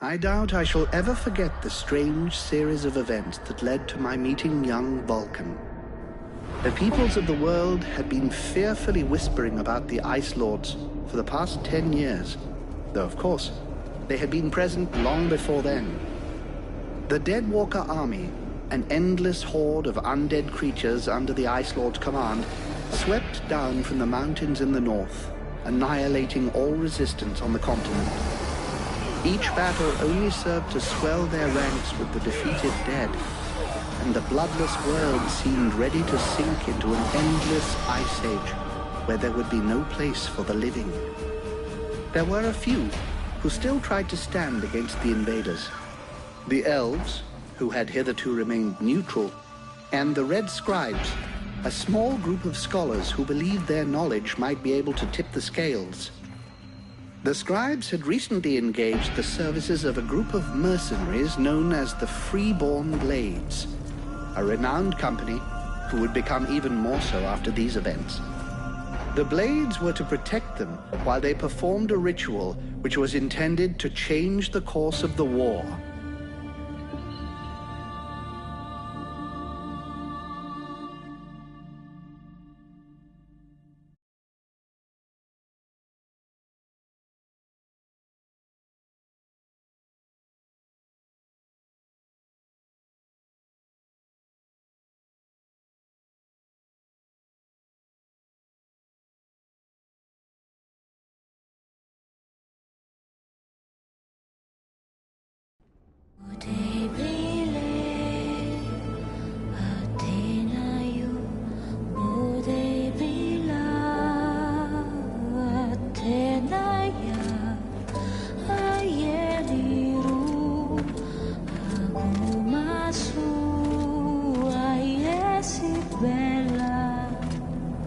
I doubt I shall ever forget the strange series of events that led to my meeting young Vulcan. The peoples of the world had been fearfully whispering about the Ice Lords for the past 10 years, though of course, they had been present long before then. The Deadwalker army, an endless horde of undead creatures under the Ice Lord's command, swept down from the mountains in the north, annihilating all resistance on the continent. Each battle only served to swell their ranks with the defeated dead, and the bloodless world seemed ready to sink into an endless ice age, where there would be no place for the living. There were a few who still tried to stand against the invaders. The elves, who had hitherto remained neutral, and the red scribes, a small group of scholars who believed their knowledge might be able to tip the scales. The scribes had recently engaged the services of a group of mercenaries known as the Freeborn Blades, a renowned company who would become even more so after these events. The Blades were to protect them while they performed a ritual which was intended to change the course of the war.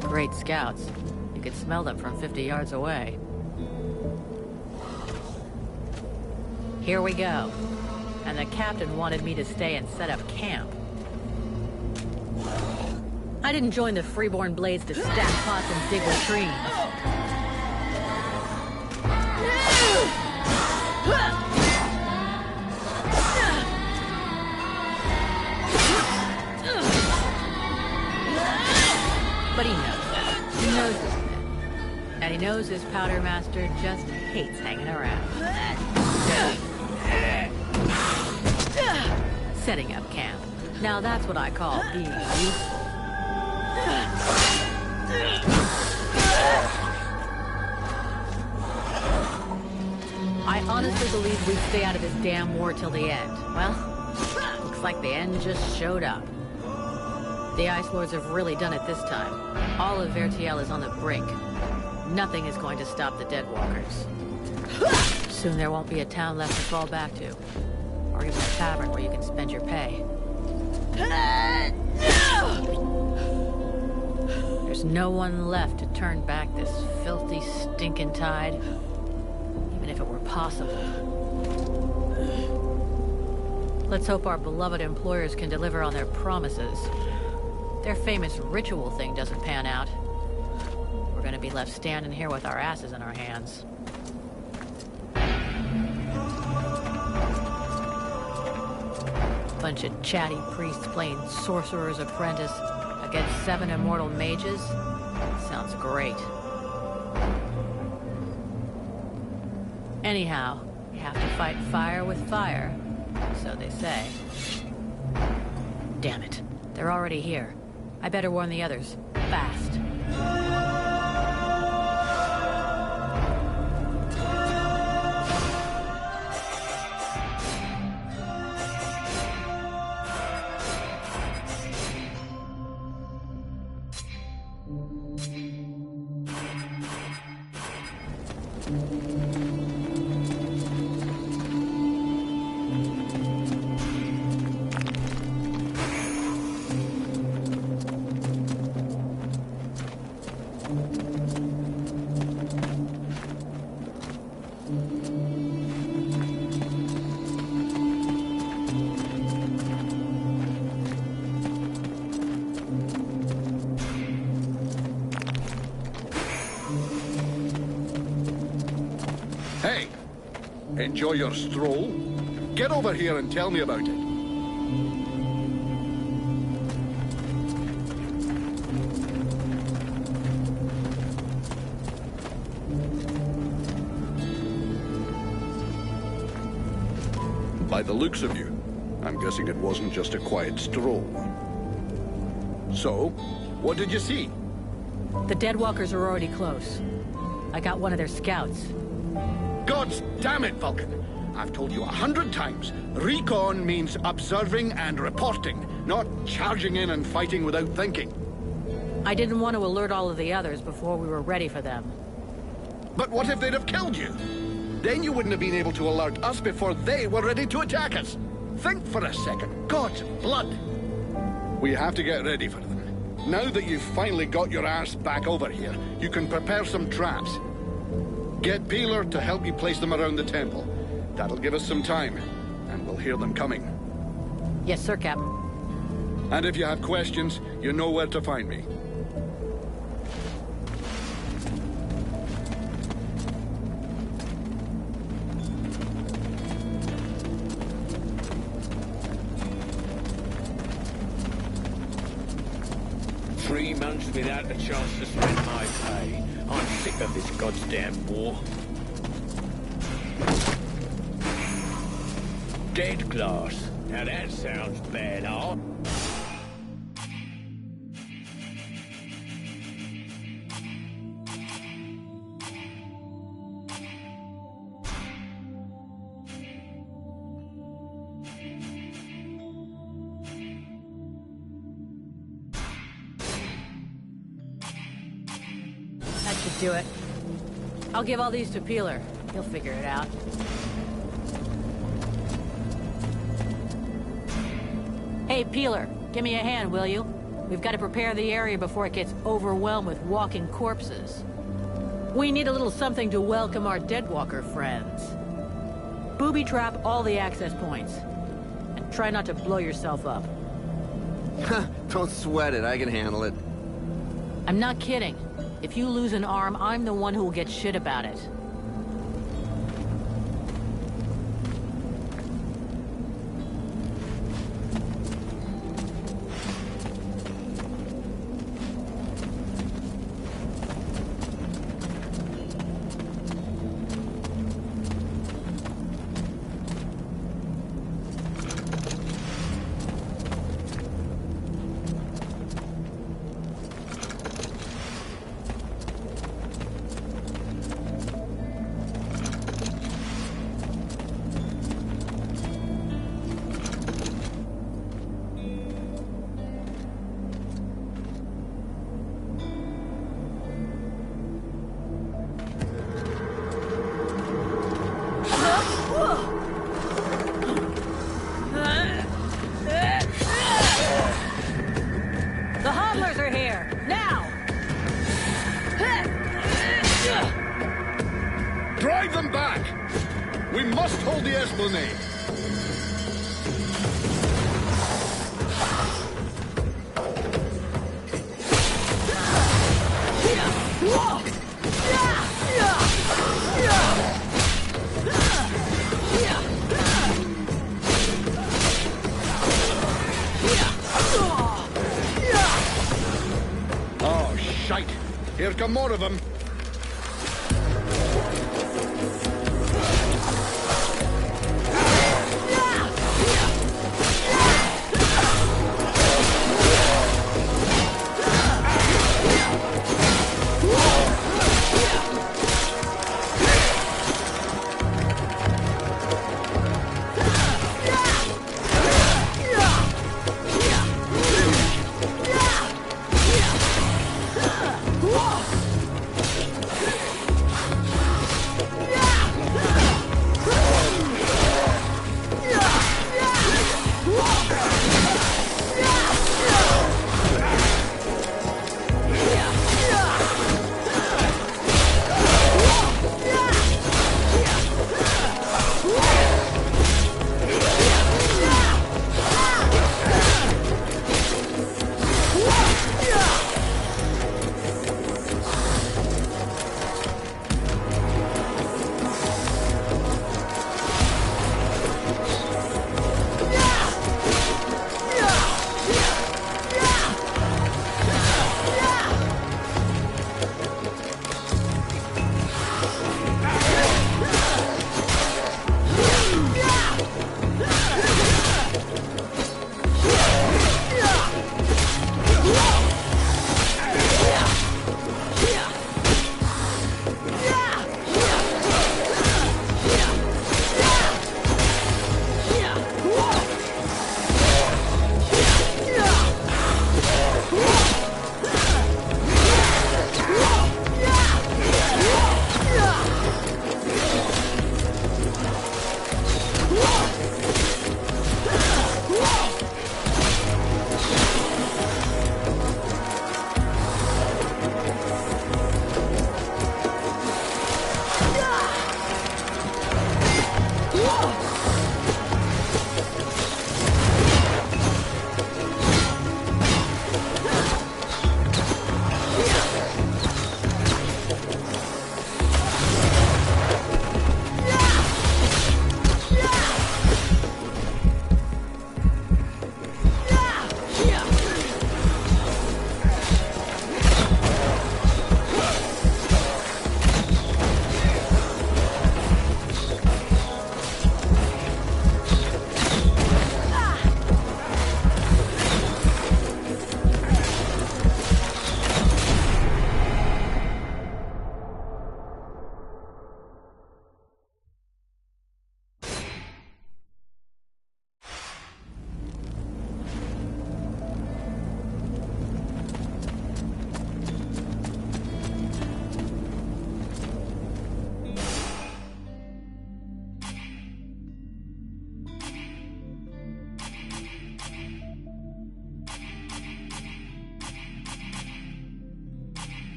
Great scouts. You could smell them from 50 yards away. Here we go. And the captain wanted me to stay and set up camp. I didn't join the Freeborn Blades to stack pots and dig latrines. But he knows that. He knows his men. And he knows his powder master just hates hanging around. Setting up camp. Now that's what I call being useful. I honestly believe we'd stay out of this damn war till the end. Well, looks like the end just showed up. The Ice Lords have really done it this time. All of Vertiel is on the brink. Nothing is going to stop the Deadwalkers. Soon there won't be a town left to fall back to. Or even a tavern where you can spend your pay. There's no one left to turn back this filthy, stinking tide. Even if it were possible. Let's hope our beloved employers can deliver on their promises. Their famous ritual thing doesn't pan out. We're gonna be left standing here with our asses in our hands. Bunch of chatty priests playing sorcerer's apprentice against 7 immortal mages? Sounds great. Anyhow, you have to fight fire with fire, so they say. Damn it, they're already here. I better warn the others, fast. Enjoy your stroll. Get over here and tell me about it. By the looks of you, I'm guessing it wasn't just a quiet stroll. So, what did you see? The Deadwalkers are already close. I got one of their scouts. Gods damn it, Vulcan! I've told you 100 times, recon means observing and reporting, not charging in and fighting without thinking. I didn't want to alert all of the others before we were ready for them. But what if they'd have killed you? Then you wouldn't have been able to alert us before they were ready to attack us. Think for a second. God's blood. We have to get ready for them. Now that you've finally got your arse back over here, you can prepare some traps. Get Peeler to help you place them around the temple. That'll give us some time, and we'll hear them coming. Yes, sir, Captain. And if you have questions, you know where to find me. Without a chance to spend my pay. I'm sick of this goddamn war. Dead class. Now that sounds bad, huh? Do it. I'll give all these to Peeler. He'll figure it out. Hey, Peeler, give me a hand, will you? We've got to prepare the area before it gets overwhelmed with walking corpses. We need a little something to welcome our Deadwalker friends. Booby trap all the access points. And try not to blow yourself up. Don't sweat it, I can handle it. I'm not kidding. If you lose an arm, I'm the one who will get shit about it. Here come more of them.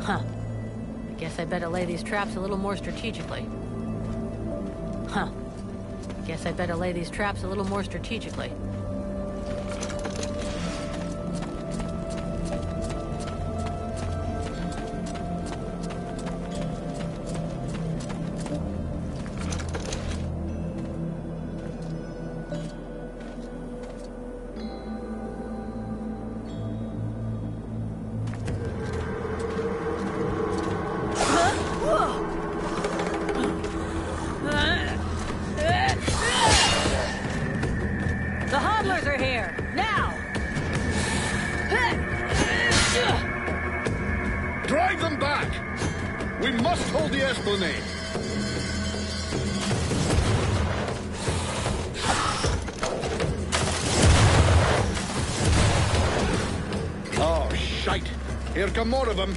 Huh. I guess I better lay these traps a little more strategically. Huh. Guess I better lay these traps a little more strategically. Drive them back! We must hold the esplanade! Oh, shite! Here come more of them!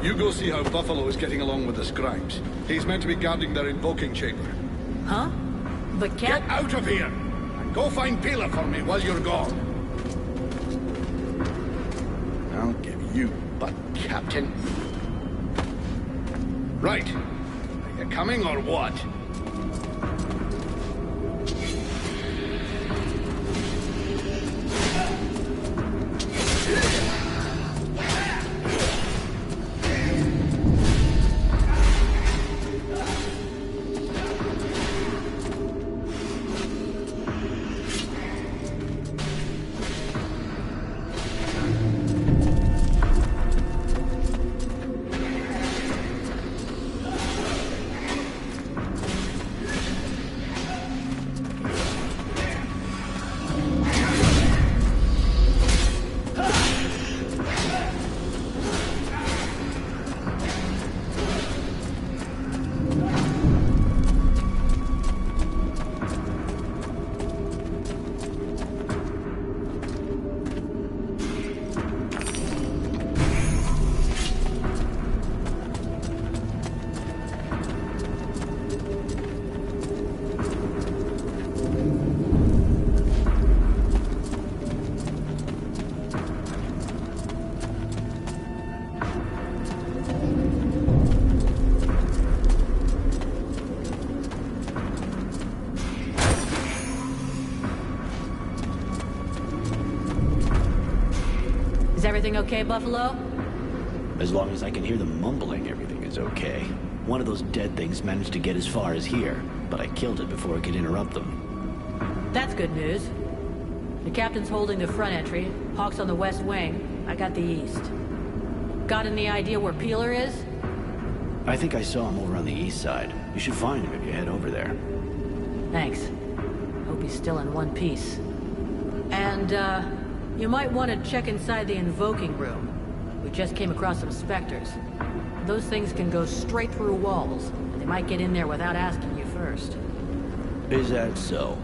You go see how Buffalo is getting along with the scribes. He's meant to be guarding their invoking chamber. Huh? But Get out of here! And go find Pila for me while you're gone. I'll give you butt, Captain. Right. Are you coming or what? Is everything okay, Buffalo? As long as I can hear them mumbling, everything is okay. One of those dead things managed to get as far as here, but I killed it before it could interrupt them. That's good news. The captain's holding the front entry, Hawk's on the west wing, I got the east. Got any idea where Peeler is? I think I saw him over on the east side. You should find him if you head over there. Thanks. Hope he's still in one piece. And, you might want to check inside the invoking room. We just came across some specters. Those things can go straight through walls, and they might get in there without asking you first. Is that so?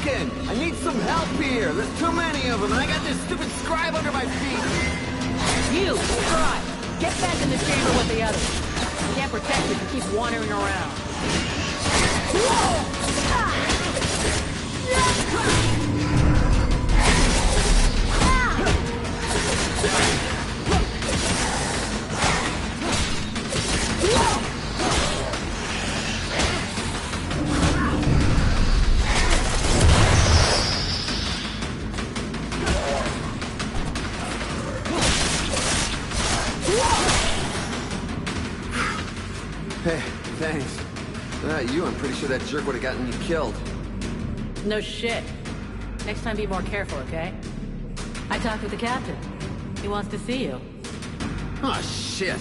Egen! I need some help here! There's too many of them, and I got this stupid scribe under my feet! You, scribe! Get back in the chamber with the others. Can't protect you if you keep wandering around. Hey, thanks. Without you, I'm pretty sure that jerk would have gotten me killed. No shit. Next time be more careful, okay? I talked with the captain. He wants to see you. Oh, shit.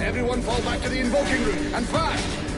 Everyone fall back to the invoking room, and fast!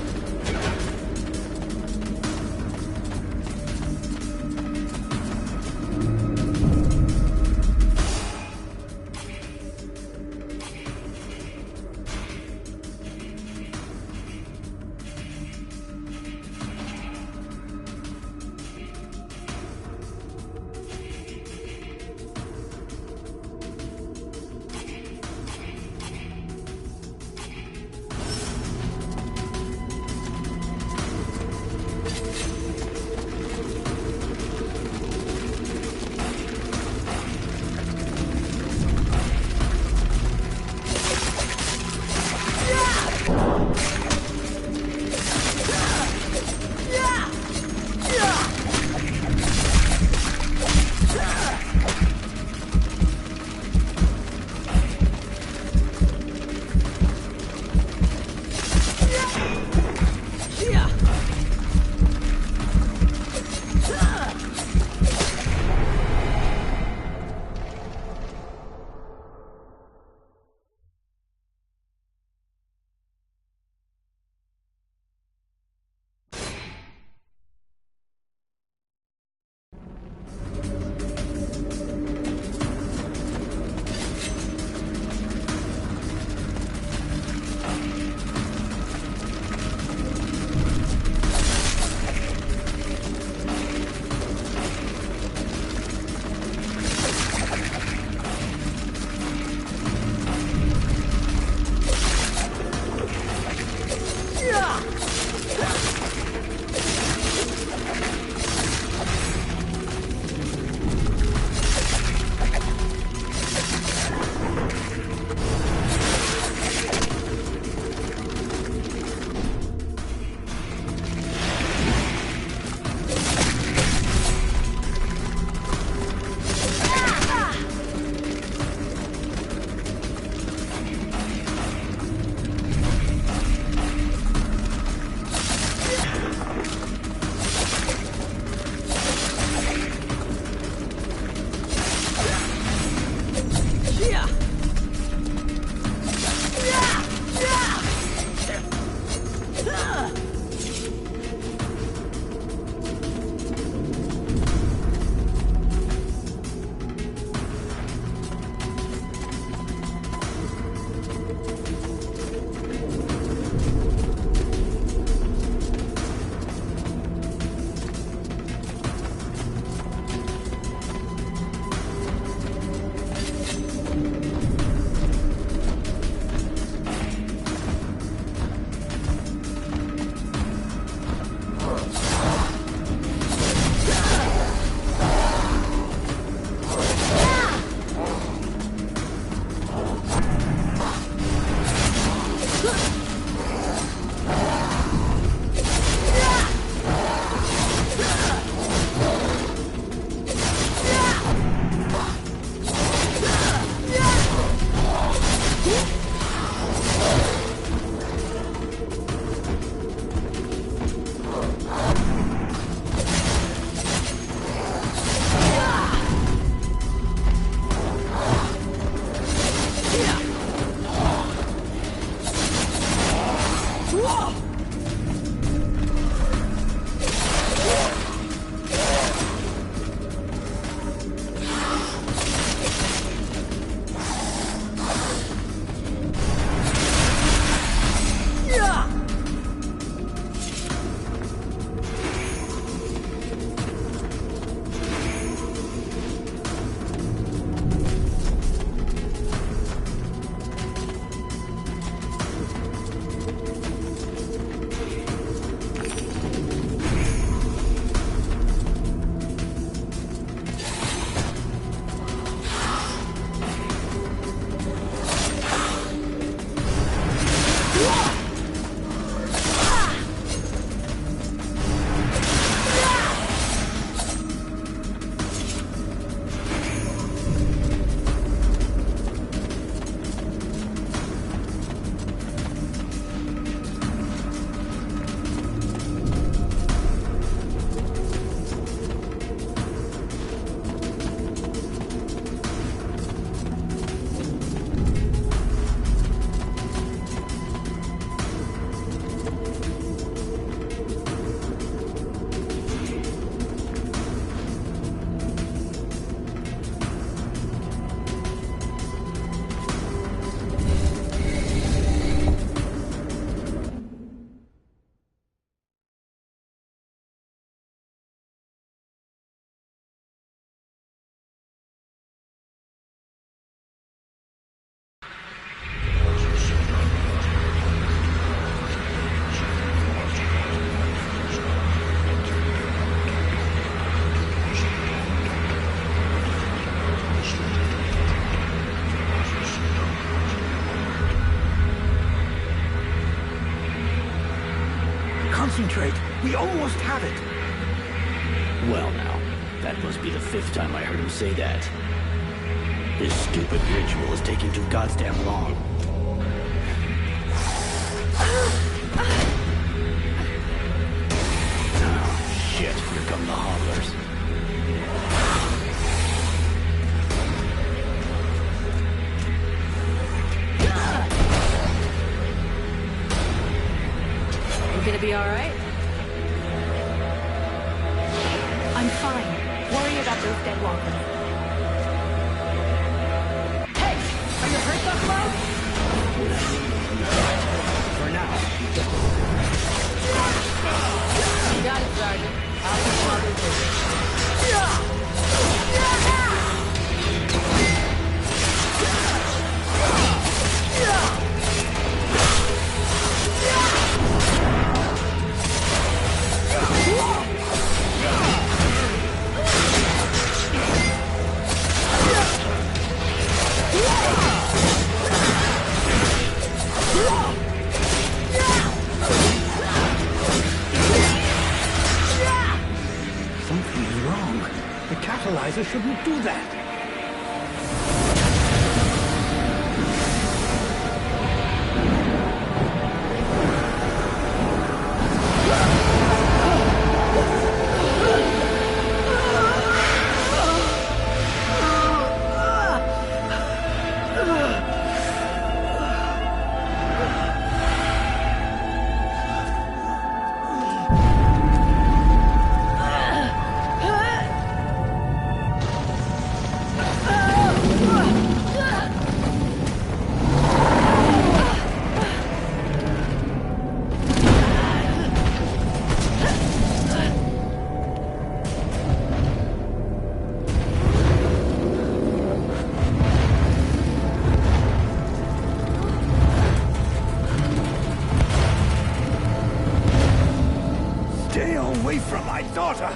Concentrate. We almost have it. Well now, that must be the 5th time I heard him say that. This stupid ritual is taking too goddamn long. Oh, shit. Here come the hodlers. You gonna be alright? I'm fine. Worry about those dead walkers. Hey! Are your hurt, Buffalo? For now. You got it, Sergeant. I'll keep you others busy. Something's wrong. The catalyzer shouldn't do that. Stay away from my daughter!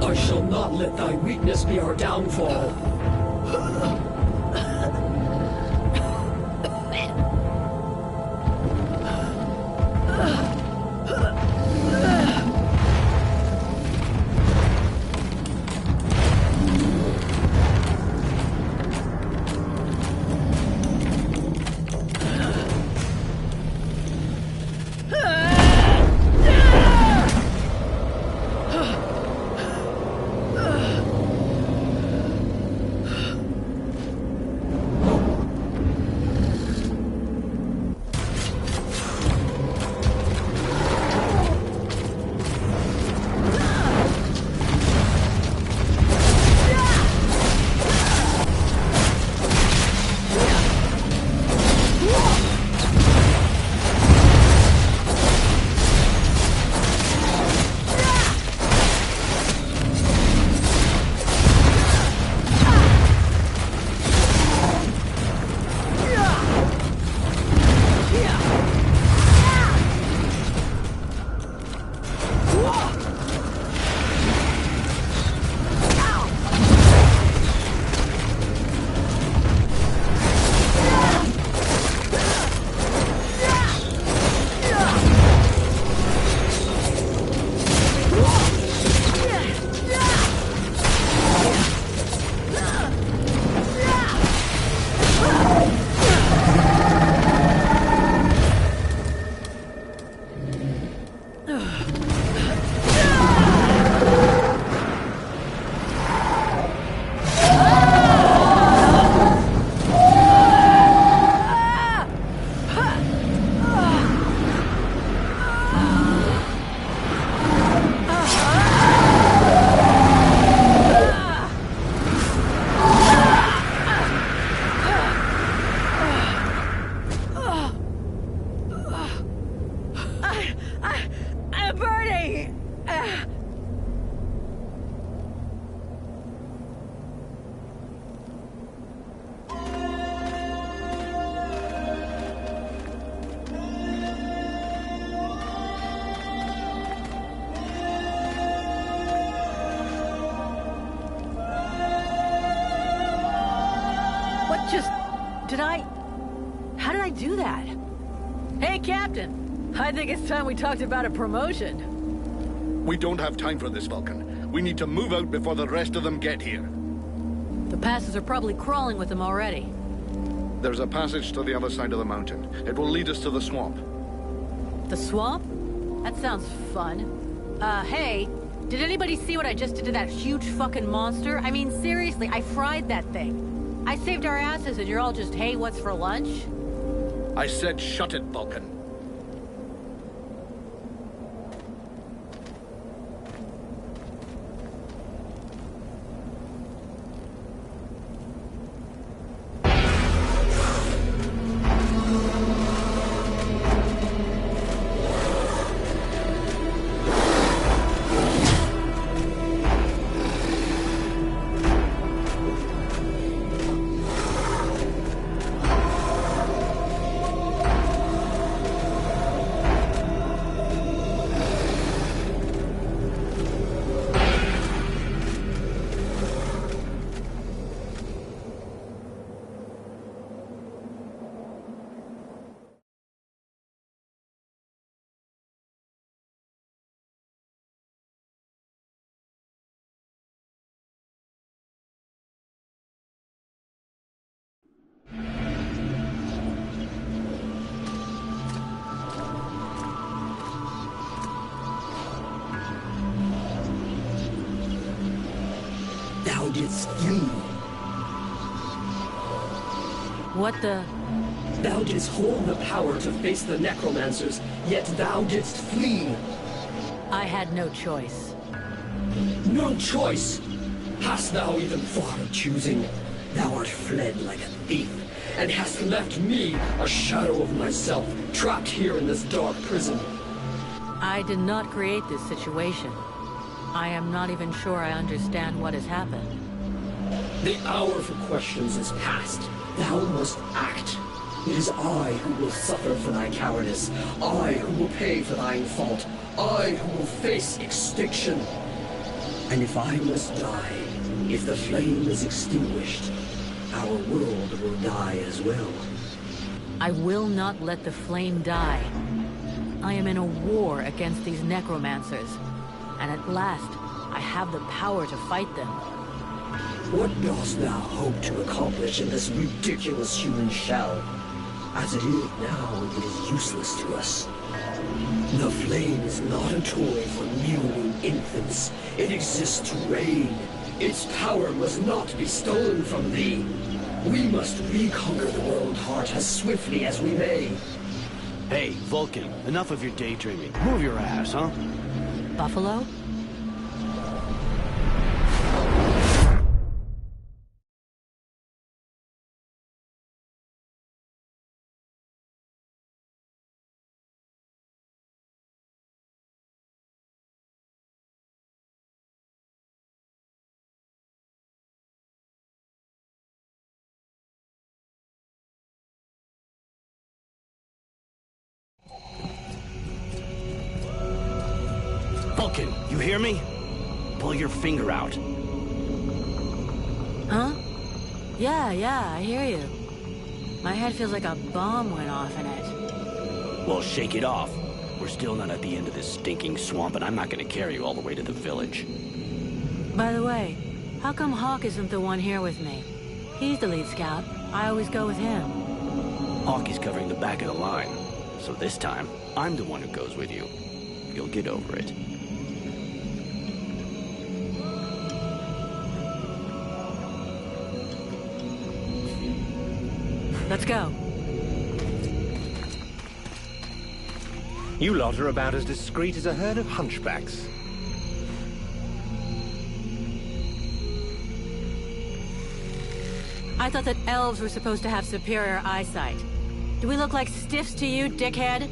I shall not let thy weakness be our downfall. I'm burning! How did I do that? Hey, Captain! I think it's time we talked about a promotion. We don't have time for this, Vulcan. We need to move out before the rest of them get here. The passes are probably crawling with them already. There's a passage to the other side of the mountain. It will lead us to the swamp. The swamp? That sounds fun. Hey, did anybody see what I just did to that huge fucking monster? I mean, seriously, I fried that thing. I saved our asses and you're all just, hey, what's for lunch? I said shut it, Vulcan. Thou didst flee. What the... Thou didst hold the power to face the necromancers, yet thou didst flee. I had no choice. No choice! Hast thou even thought of choosing? Thou art fled like a thief, and hast left me, a shadow of myself, trapped here in this dark prison. I did not create this situation. I am not even sure I understand what has happened. The hour for questions is past. Thou must act. It is I who will suffer for thy cowardice. I who will pay for thine fault. I who will face extinction. And if I must die, if the flame is extinguished, our world will die as well. I will not let the flame die. I am in a war against these necromancers, and at last, I have the power to fight them. What dost thou hope to accomplish in this ridiculous human shell? As it is now, it is useless to us. The flame is not a toy for mewing infants. It exists to reign. Its power must not be stolen from thee. We must reconquer the world heart as swiftly as we may. Hey, Vulcan, enough of your daydreaming. Move your ass, huh? Buffalo? Vulcan, you hear me? Pull your finger out. Huh? Yeah, I hear you. My head feels like a bomb went off in it. Well, shake it off. We're still not at the end of this stinking swamp, and I'm not gonna carry you all the way to the village. By the way, how come Hawk isn't the one here with me? He's the lead scout. I always go with him. Hawk is covering the back of the line, so this time, I'm the one who goes with you. You'll get over it. Let's go. You lot are about as discreet as a herd of hunchbacks. I thought that elves were supposed to have superior eyesight. Do we look like stiffs to you, dickhead?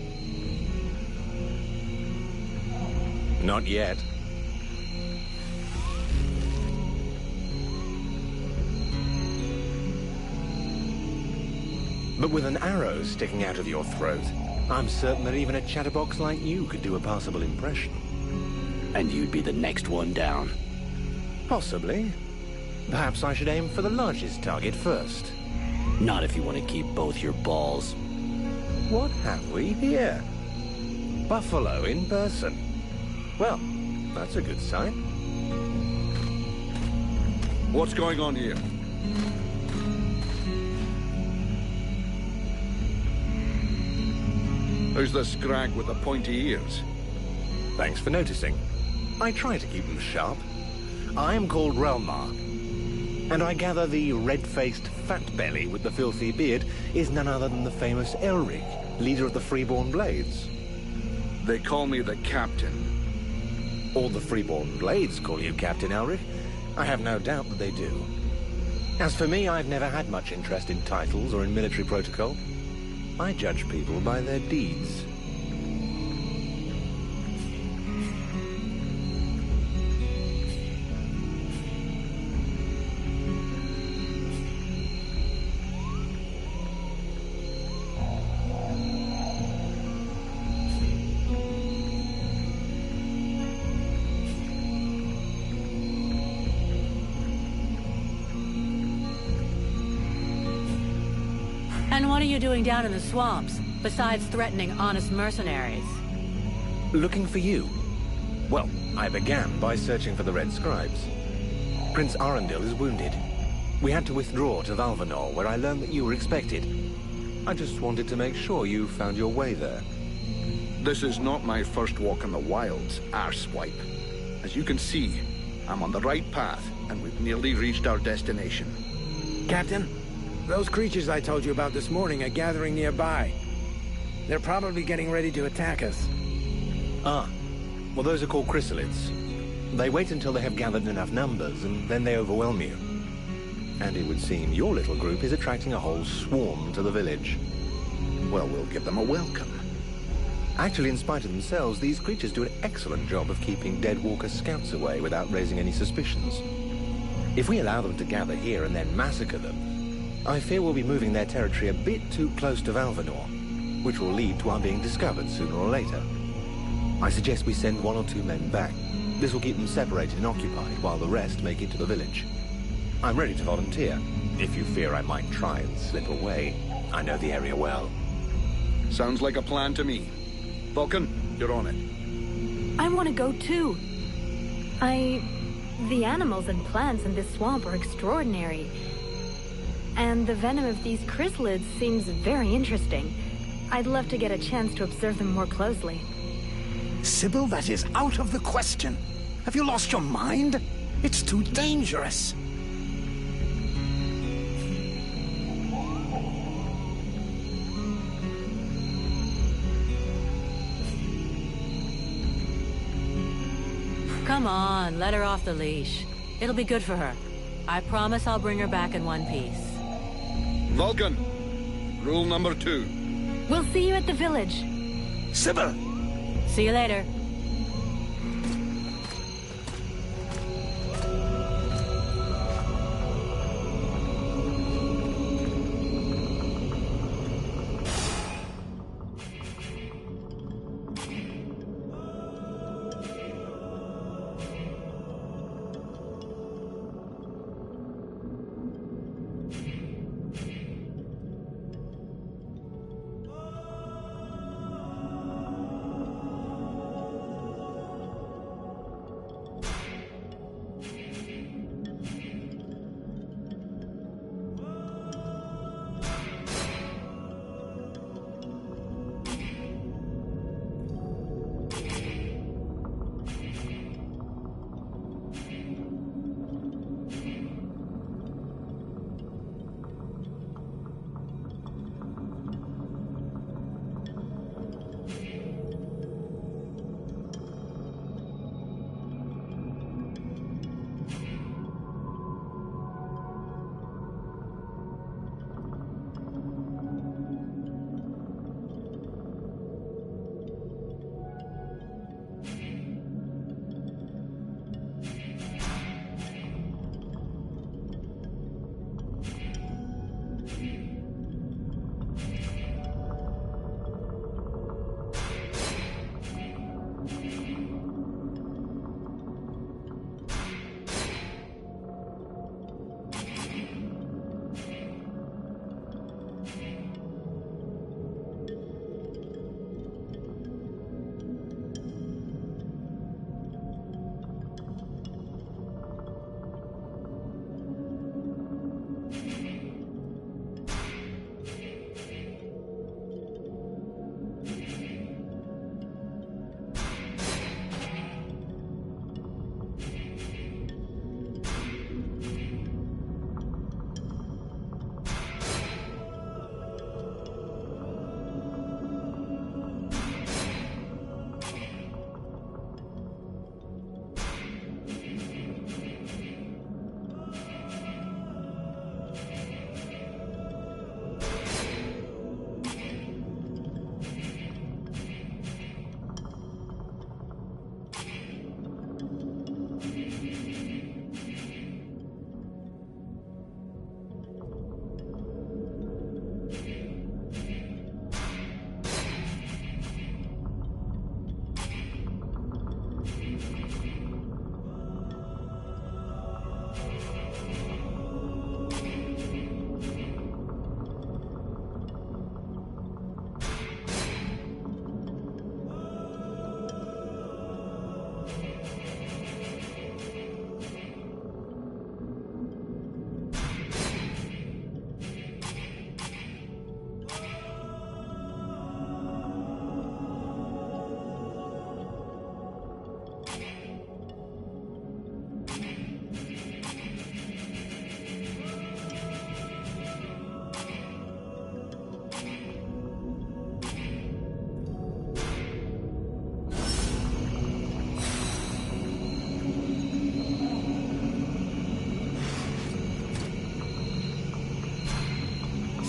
Not yet. But with an arrow sticking out of your throat, I'm certain that even a chatterbox like you could do a passable impression. And you'd be the next one down. Possibly. Perhaps I should aim for the largest target first. Not if you want to keep both your balls. What have we here? Buffalo in person. Well, that's a good sign. What's going on here? Who's the scrag with the pointy ears? Thanks for noticing. I try to keep them sharp. I am called Relmar, and I gather the red-faced fat belly with the filthy beard is none other than the famous Elric, leader of the Freeborn Blades. They call me the Captain. All the Freeborn Blades call you Captain Elric. I have no doubt that they do. As for me, I've never had much interest in titles or in military protocol. I judge people by their deeds. And what are you doing down in the swamps, besides threatening honest mercenaries? Looking for you. Well, I began by searching for the Red Scribes. Prince Arundel is wounded. We had to withdraw to Valvanor, where I learned that you were expected. I just wanted to make sure you found your way there. This is not my first walk in the wilds, arsewipe. As you can see, I'm on the right path, and we've nearly reached our destination. Captain, those creatures I told you about this morning are gathering nearby. They're probably getting ready to attack us. Ah, well, those are called chrysalids. They wait until they have gathered enough numbers, and then they overwhelm you. And it would seem your little group is attracting a whole swarm to the village. Well, we'll give them a welcome. Actually, in spite of themselves, these creatures do an excellent job of keeping dead walker scouts away without raising any suspicions. If we allow them to gather here and then massacre them, I fear we'll be moving their territory a bit too close to Valvanor, which will lead to our being discovered sooner or later. I suggest we send 1 or 2 men back. This will keep them separated and occupied while the rest make it to the village. I'm ready to volunteer, if you fear I might try and slip away. I know the area well. Sounds like a plan to me. Vulcan, you're on it. I want to go too. The animals and plants in this swamp are extraordinary. And the venom of these chrysalids seems very interesting. I'd love to get a chance to observe them more closely. Sybil, that is out of the question. Have you lost your mind? It's too dangerous. Come on, let her off the leash. It'll be good for her. I promise I'll bring her back in one piece. Vulcan, rule number 2. We'll see you at the village. Sybil! See you later.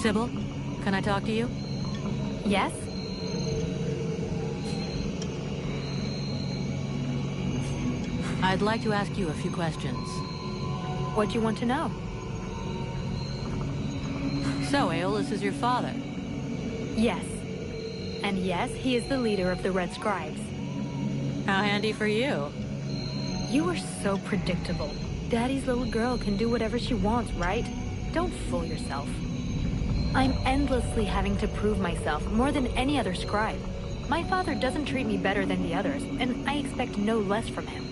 Sybil, can I talk to you? Yes? I'd like to ask you a few questions. What do you want to know? So, Aeolus is your father? Yes. And yes, he is the leader of the Red Scribes. How handy for you. You are so predictable. Daddy's little girl can do whatever she wants, right? Don't fool yourself. I'm endlessly having to prove myself more than any other scribe. My father doesn't treat me better than the others, and I expect no less from him.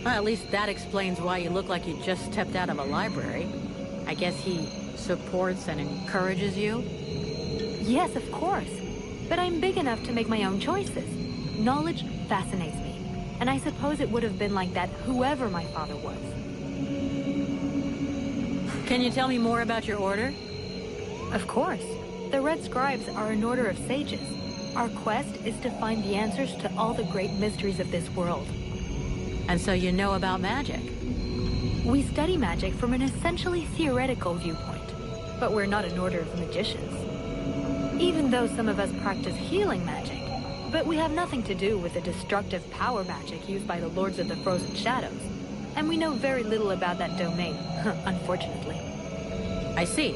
Well, at least that explains why you look like you just stepped out of a library. I guess he supports and encourages you? Yes, of course. But I'm big enough to make my own choices. Knowledge fascinates me, and I suppose it would have been like that whoever my father was. Can you tell me more about your order? Of course. The Red Scribes are an order of sages. Our quest is to find the answers to all the great mysteries of this world. And so you know about magic? We study magic from an essentially theoretical viewpoint, but we're not an order of magicians. Even though some of us practice healing magic, but we have nothing to do with the destructive power magic used by the Lords of the Frozen Shadows, and we know very little about that domain, unfortunately. I see,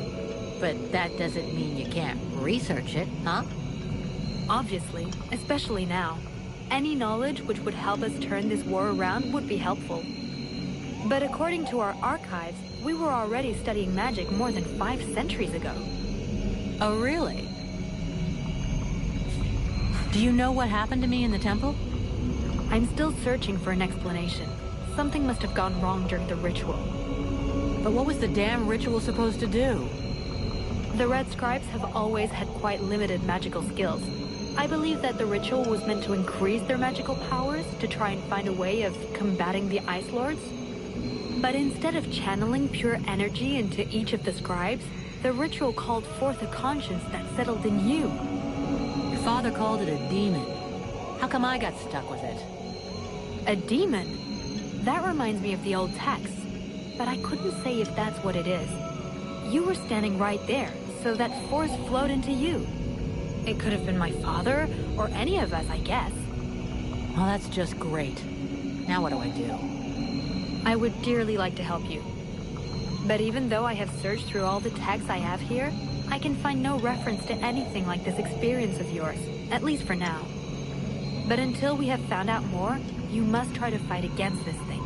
but that doesn't mean you can't research it, huh? Obviously, especially now. Any knowledge which would help us turn this war around would be helpful. But according to our archives, we were already studying magic more than 5 centuries ago. Oh, really? Do you know what happened to me in the temple? I'm still searching for an explanation. Something must have gone wrong during the ritual. But what was the damn ritual supposed to do? The Red Scribes have always had quite limited magical skills. I believe that the ritual was meant to increase their magical powers to try and find a way of combating the Ice Lords. But instead of channeling pure energy into each of the scribes, the ritual called forth a conscience that settled in you. Your father called it a demon. How come I got stuck with it? A demon? That reminds me of the old texts, but I couldn't say if that's what it is. You were standing right there, so that force flowed into you. It could have been my father, or any of us, I guess. Well, that's just great. Now what do I do? I would dearly like to help you. But even though I have searched through all the texts I have here, I can find no reference to anything like this experience of yours, at least for now. But until we have found out more, you must try to fight against this thing.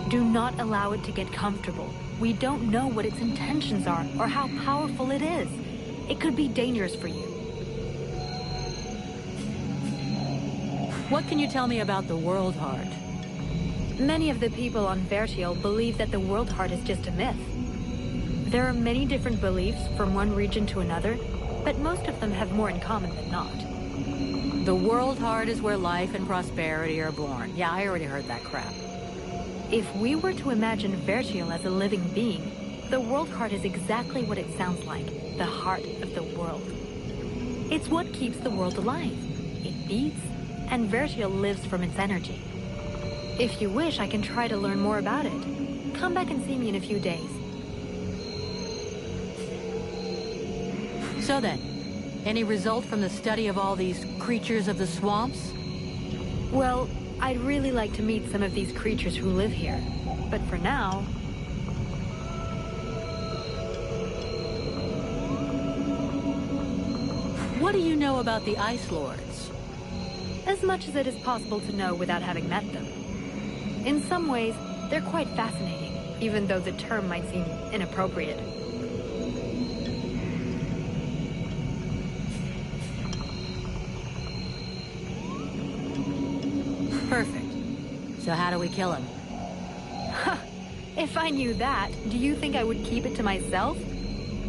Do not allow it to get comfortable. We don't know what its intentions are, or how powerful it is. It could be dangerous for you. What can you tell me about the World Heart? Many of the people on Vertiel believe that the World Heart is just a myth. There are many different beliefs from one region to another, but most of them have more in common than not. The World Heart is where life and prosperity are born. Yeah, I already heard that crap. If we were to imagine Vertiel as a living being, the World Heart is exactly what it sounds like, the heart of the world. It's what keeps the world alive. It beats, and Vertiel lives from its energy. If you wish, I can try to learn more about it. Come back and see me in a few days. So then, any result from the study of all these creatures of the swamps? Well, I'd really like to meet some of these creatures who live here. But for now... What do you know about the Ice Lords? As much as it is possible to know without having met them. In some ways, they're quite fascinating, even though the term might seem inappropriate. Perfect. So how do we kill him? If I knew that, do you think I would keep it to myself?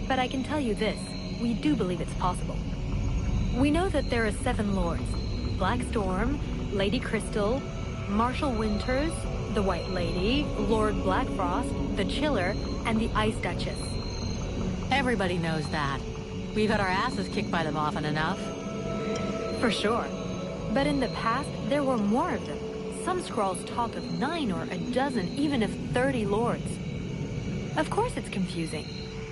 But I can tell you this, we do believe it's possible. We know that there are 7 lords. Black Storm, Lady Crystal, Marshal Winters, the White Lady, Lord Blackfrost, the Chiller, and the Ice Duchess. Everybody knows that. We've had our asses kicked by them often enough. For sure. But in the past, there were more of them. Some scrolls talk of 9 or a dozen, even of 30 lords. Of course it's confusing.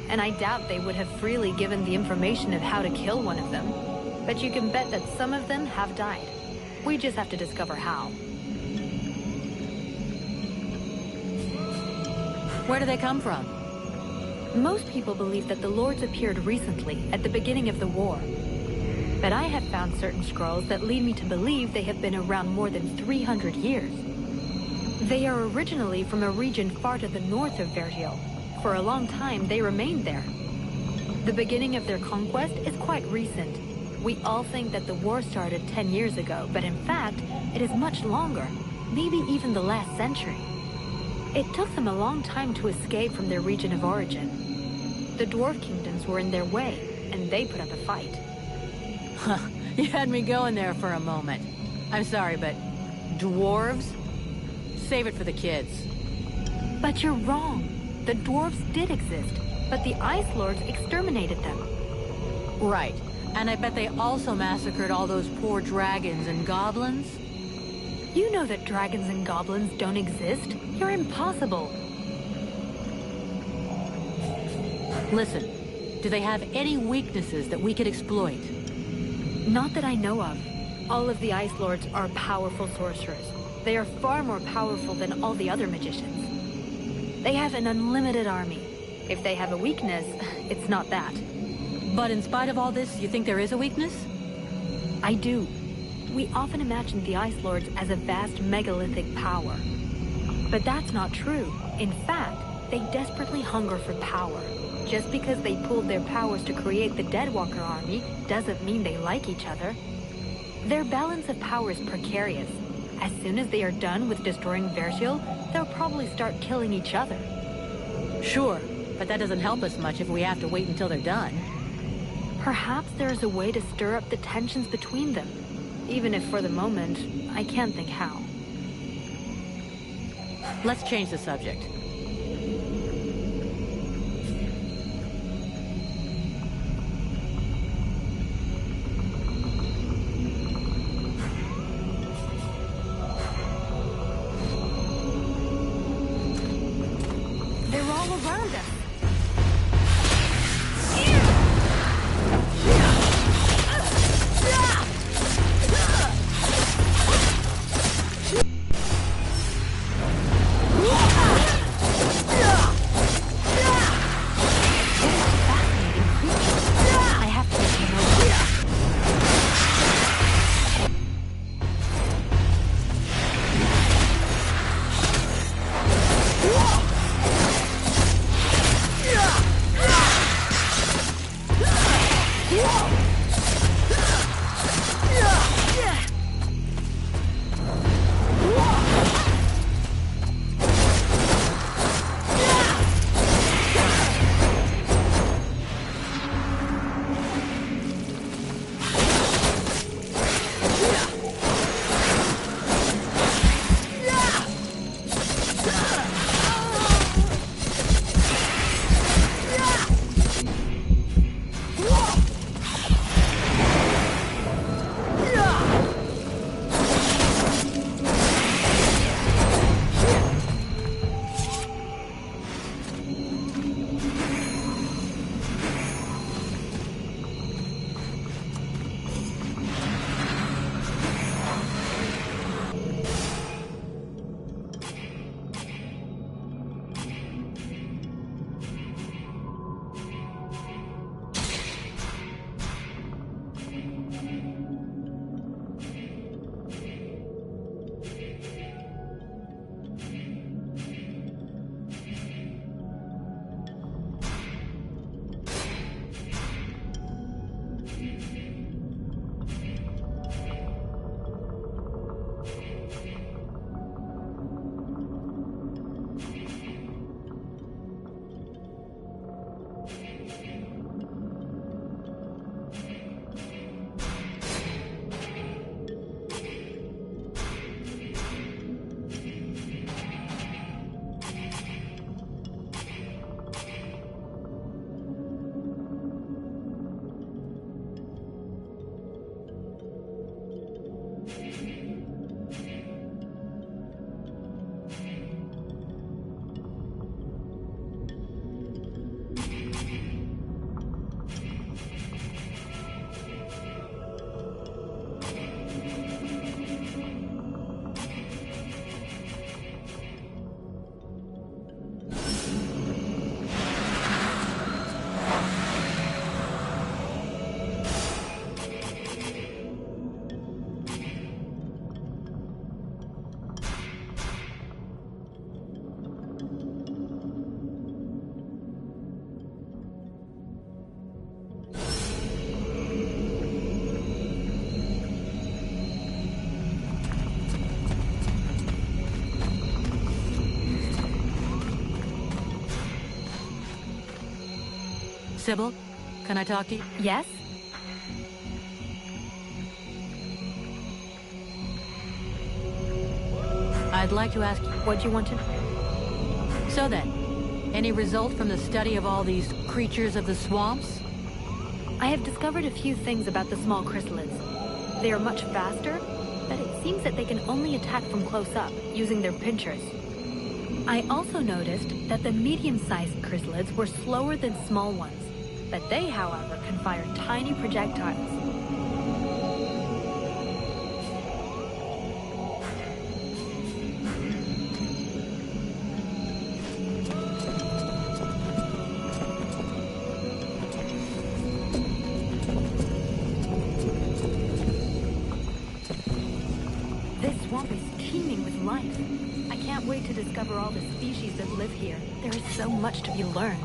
and I doubt they would have freely given the information of how to kill one of them. But you can bet that some of them have died. We just have to discover how. Where do they come from? Most people believe that the Lords appeared recently, at the beginning of the war. But I have found certain scrolls that lead me to believe they have been around more than 300 years. They are originally from a region far to the north of Vertiel. For a long time, they remained there. The beginning of their conquest is quite recent. We all think that the war started 10 years ago, but in fact, it is much longer, maybe even the last century. It took them a long time to escape from their region of origin. The dwarf kingdoms were in their way, and they put up a fight. Huh, you had me going there for a moment. I'm sorry, but dwarves? Save it for the kids. But you're wrong. The dwarves did exist, but the Ice Lords exterminated them. Right. And I bet they also massacred all those poor dragons and goblins? You know that dragons and goblins don't exist. You're impossible. Listen, do they have any weaknesses that we could exploit? Not that I know of. All of the Ice Lords are powerful sorcerers. They are far more powerful than all the other magicians. They have an unlimited army. If they have a weakness, it's not that. But in spite of all this, you think there is a weakness? I do. We often imagine the Ice Lords as a vast megalithic power. But that's not true. In fact, they desperately hunger for power. Just because they pooled their powers to create the Deadwalker army doesn't mean they like each other. Their balance of power is precarious. As soon as they are done with destroying Vertiel, they'll probably start killing each other. Sure, but that doesn't help us much if we have to wait until they're done. Perhaps there is a way to stir up the tensions between them. Even if for the moment, I can't think how. Let's change the subject. They're all around us. Sybil, can I talk to you? Yes? I'd like to ask you... What do you want to know? So then, any result from the study of all these creatures of the swamps? I have discovered a few things about the small chrysalids. They are much faster, but it seems that they can only attack from close up, using their pinchers. I also noticed that the medium-sized chrysalids were slower than small ones, but they, however, can fire tiny projectiles. To discover all the species that live here. There is so much to be learned.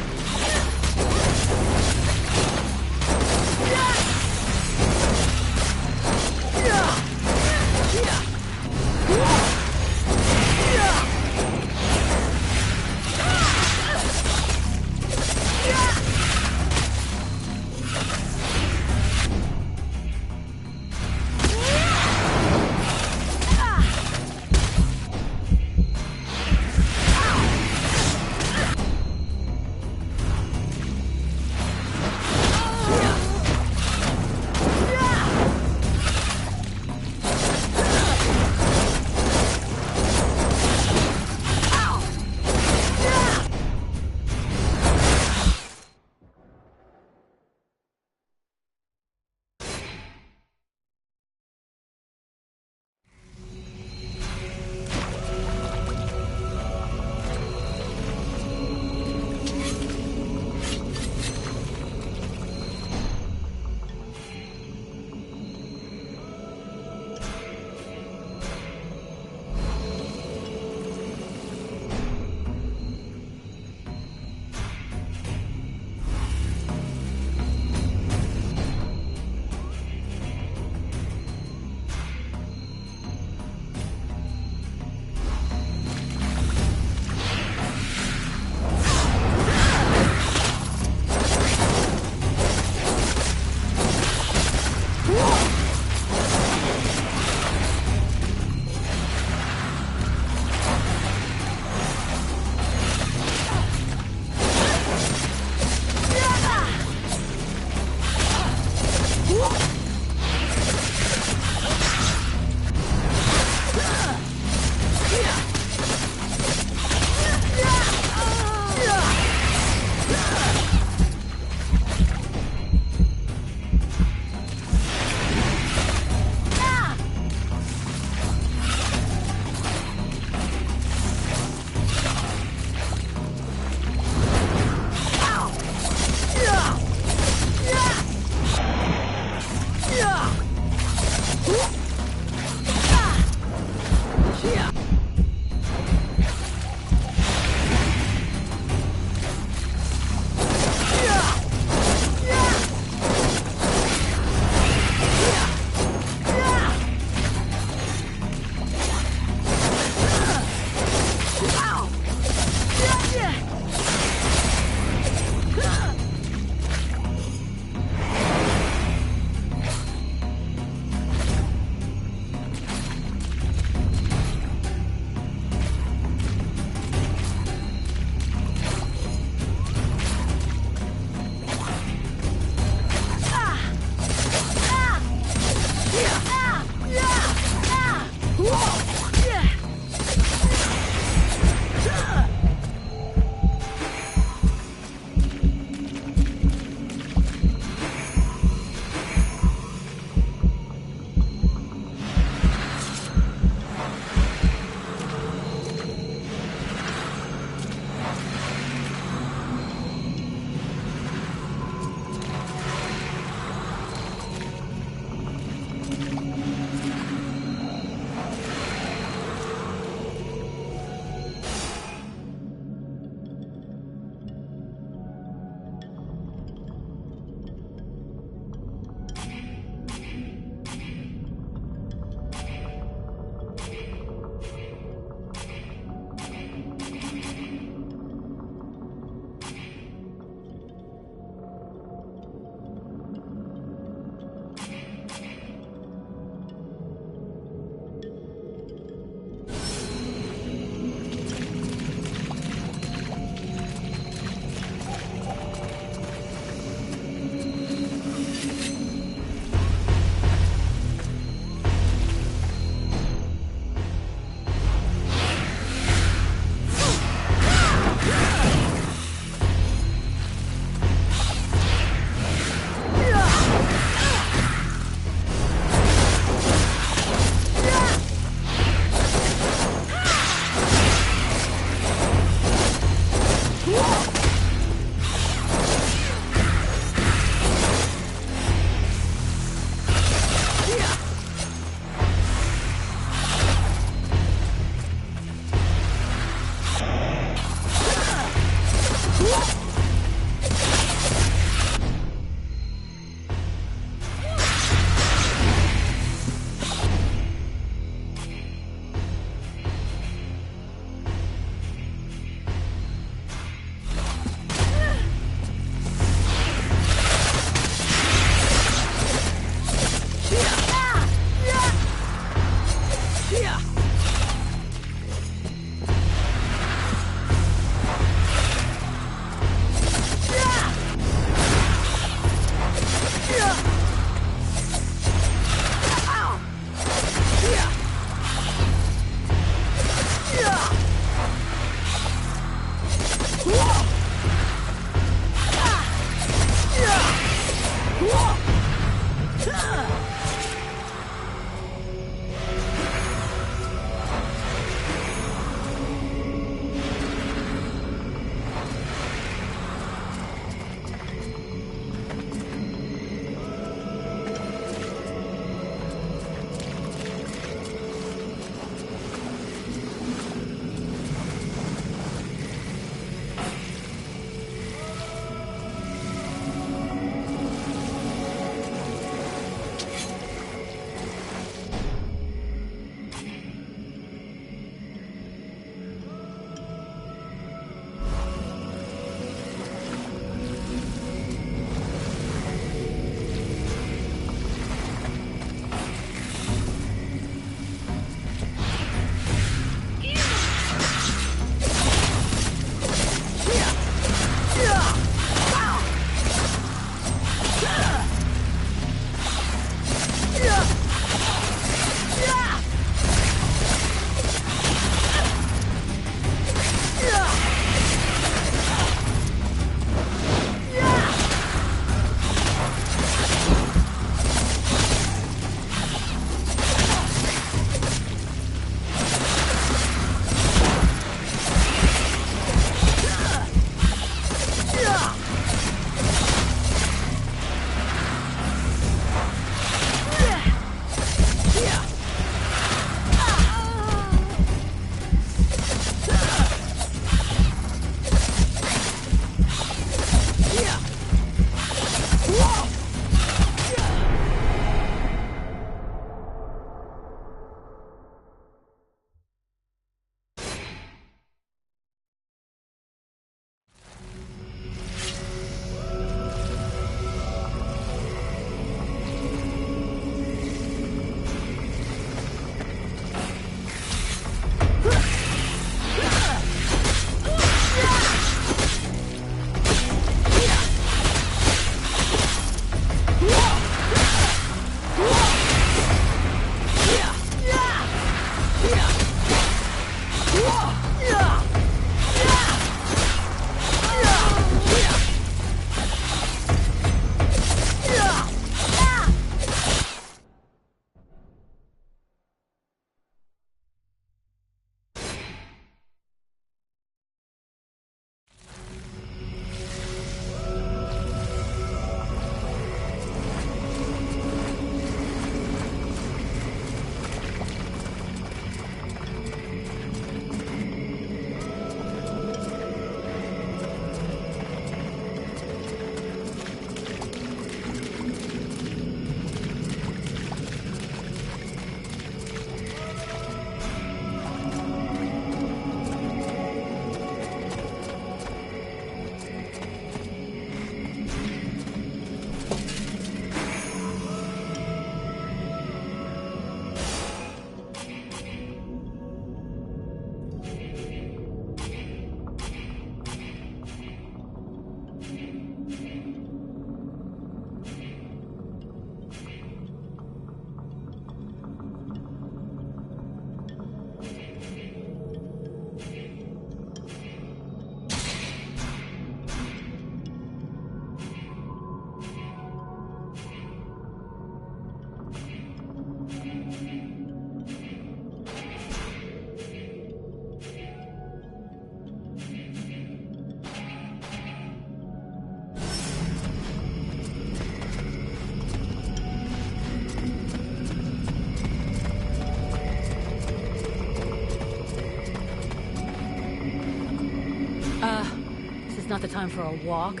Not the time for a walk.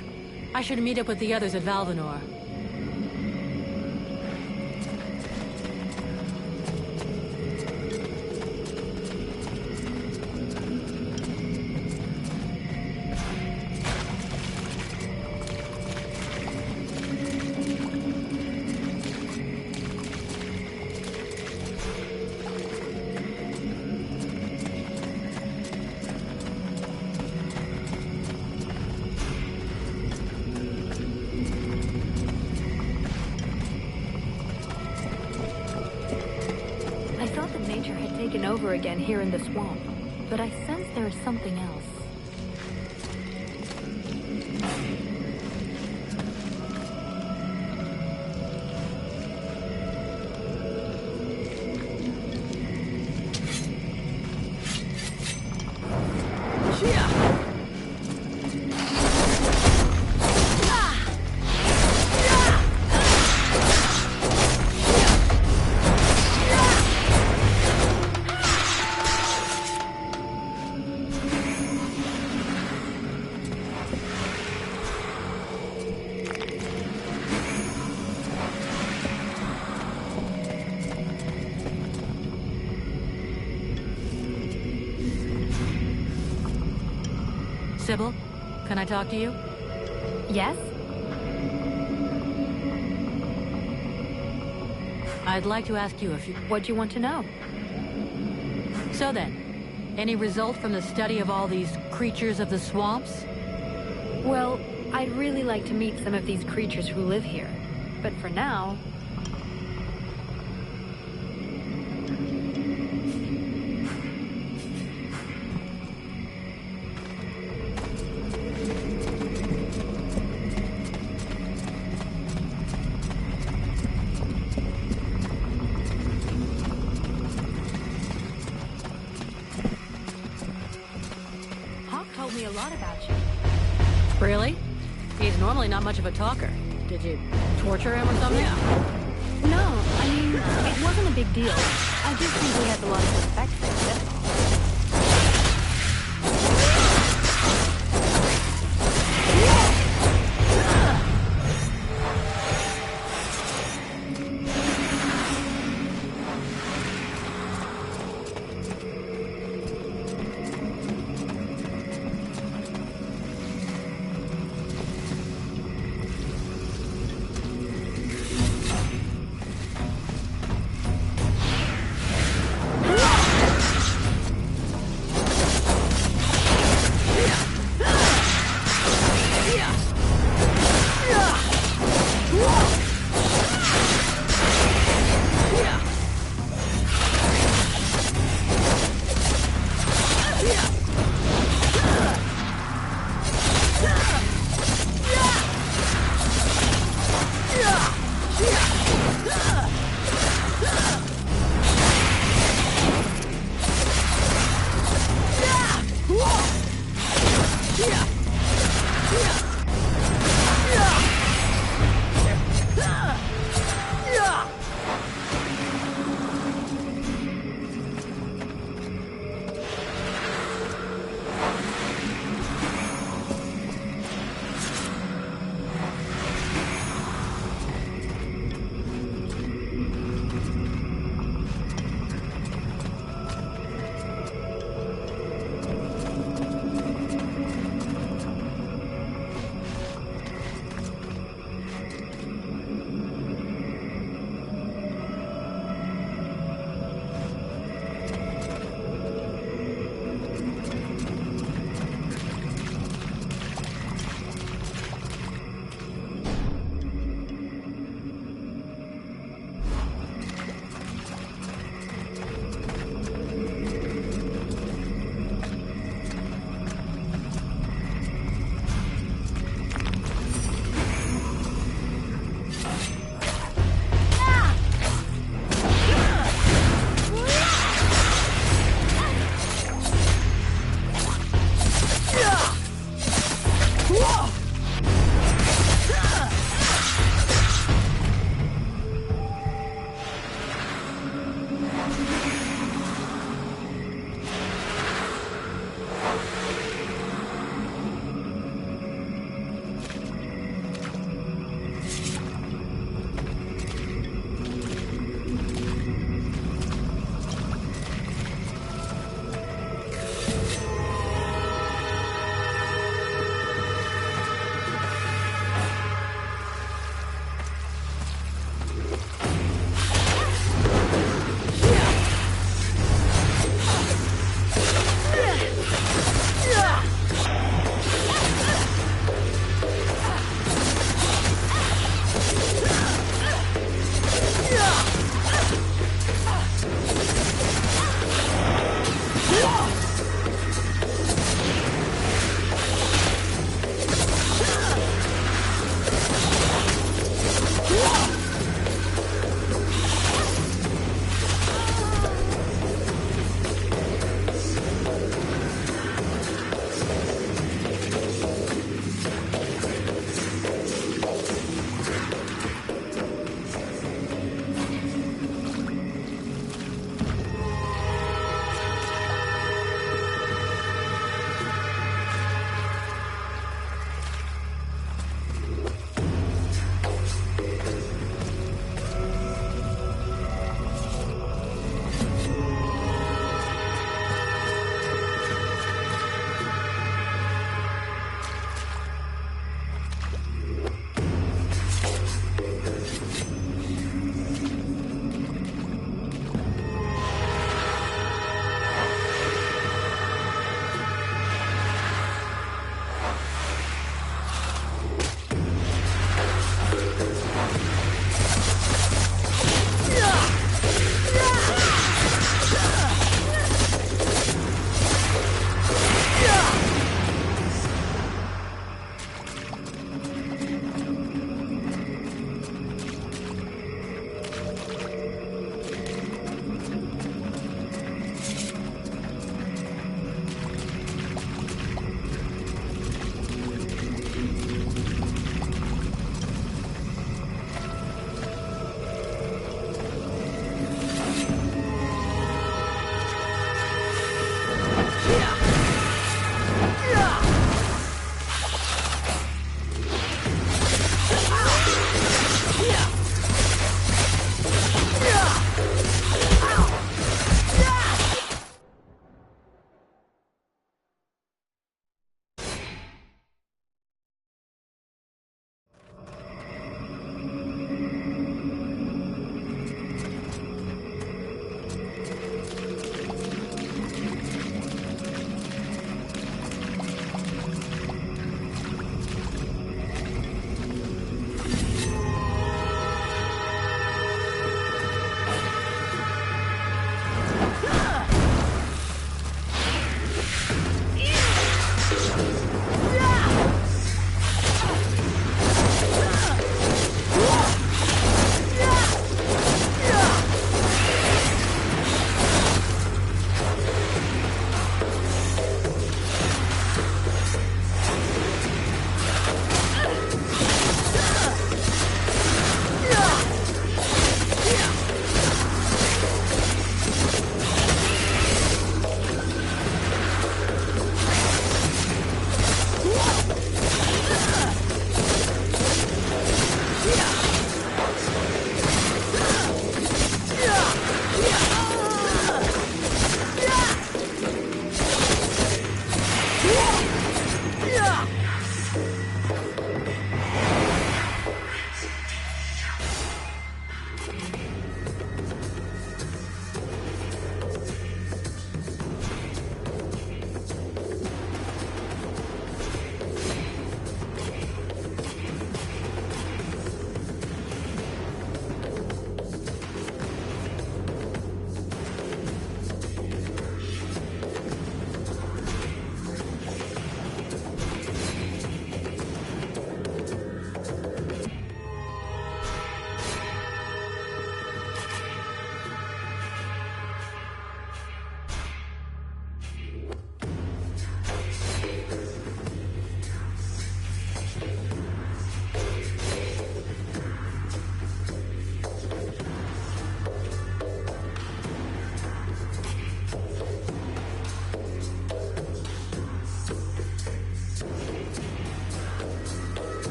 I should meet up with the others at Valvanor. Over again here in the swamp, but I sense there is something else. Sybil, can I talk to you? Yes? I'd like to ask you a few... What do you want to know? So then, any result from the study of all these creatures of the swamps? Well, I'd really like to meet some of these creatures who live here. But for now... Really? He's normally not much of a talker. Did you torture him or something? No, I mean, it wasn't a big deal. I just think he has a lot of respect for it, that's all.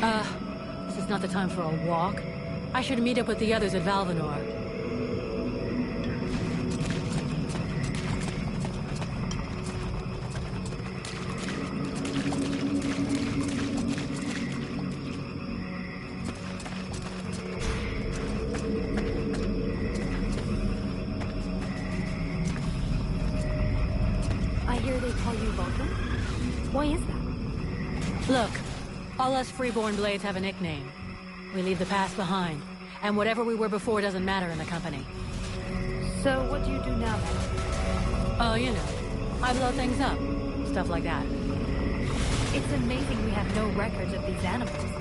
This is not the time for a walk. I should meet up with the others at Valvanor. I hear they call you Vulcan? Why is that? Look, all us freeborn blades have a nickname. We leave the past behind, and whatever we were before doesn't matter in the company. So what do you do now then? Oh, you know, I blow things up. Stuff like that. It's amazing we have no records of these animals.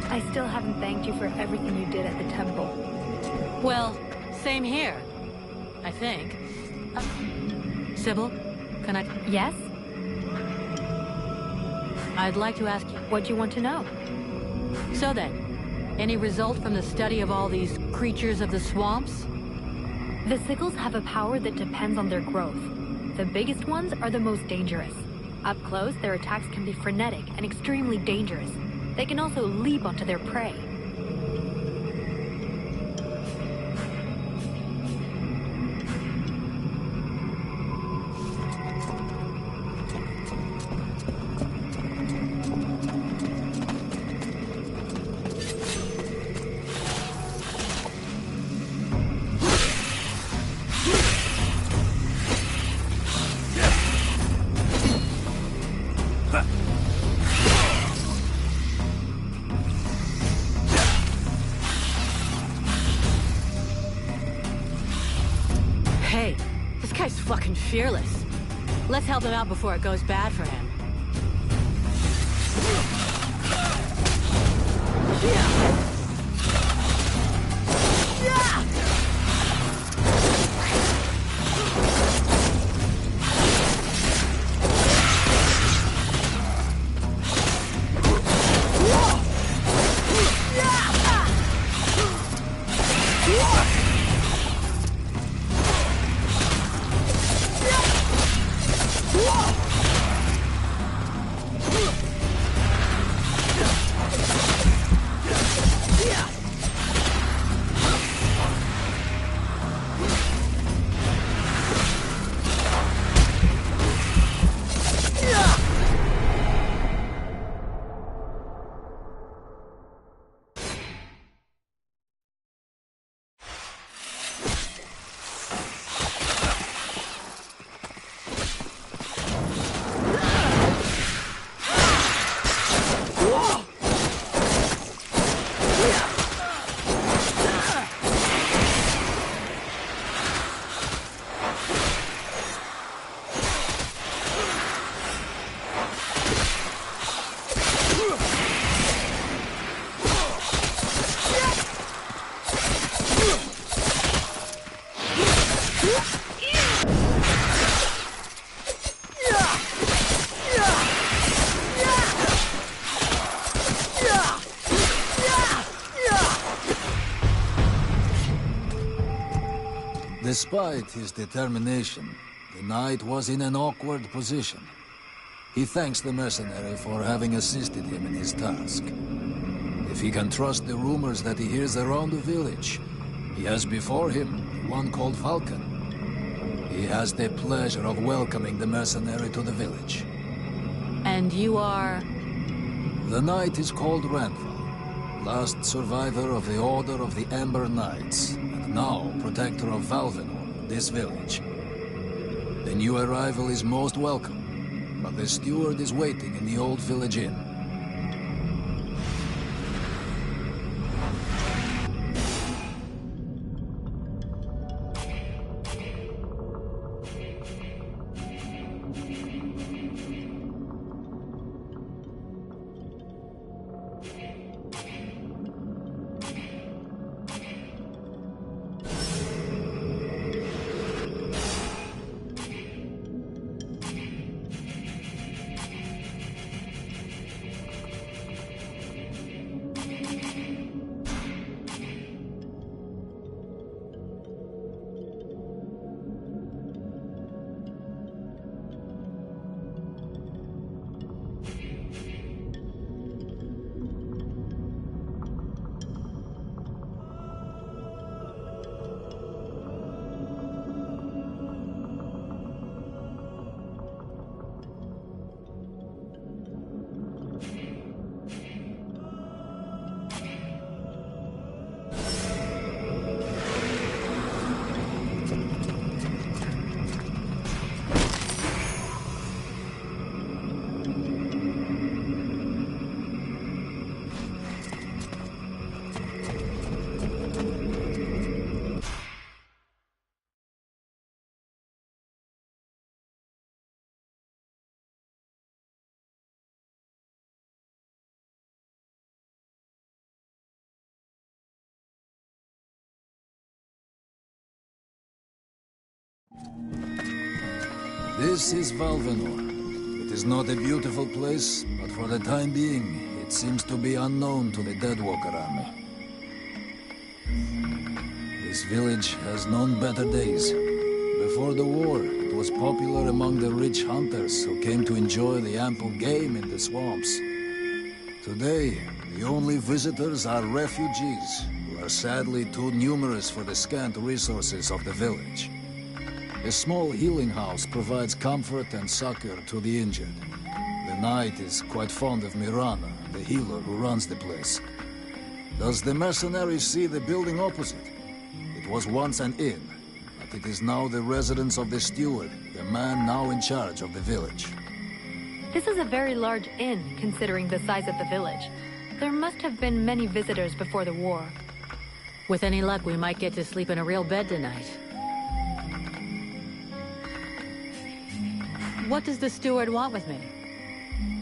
I still haven't thanked you for everything you did at the temple. Well, same here. I think. Sybil, can I... Yes? I'd like to ask you... What do you want to know? So then, any result from the study of all these creatures of the swamps? The sickles have a power that depends on their growth. The biggest ones are the most dangerous. Up close, their attacks can be frenetic and extremely dangerous. They can also leap onto their prey. Hey, this guy's fucking fearless. Let's help him out before it goes bad for him. Despite his determination, the knight was in an awkward position. He thanks the mercenary for having assisted him in his task. If he can trust the rumors that he hears around the village, he has before him one called Falcon. He has the pleasure of welcoming the mercenary to the village. And you are? The knight is called Ranval, last survivor of the Order of the Amber Knights, and now protector of Valvanor, this village. The new arrival is most welcome, but the steward is waiting in the old village inn. This is Valvenor. It is not a beautiful place, but for the time being, it seems to be unknown to the Deadwalker army. This village has known better days. Before the war, it was popular among the rich hunters who came to enjoy the ample game in the swamps. Today, the only visitors are refugees, who are sadly too numerous for the scant resources of the village. A small healing house provides comfort and succor to the injured. The knight is quite fond of Mirana, the healer who runs the place. Does the mercenaries see the building opposite? It was once an inn, but it is now the residence of the steward, the man now in charge of the village. This is a very large inn, considering the size of the village. There must have been many visitors before the war. With any luck, we might get to sleep in a real bed tonight. What does the steward want with me?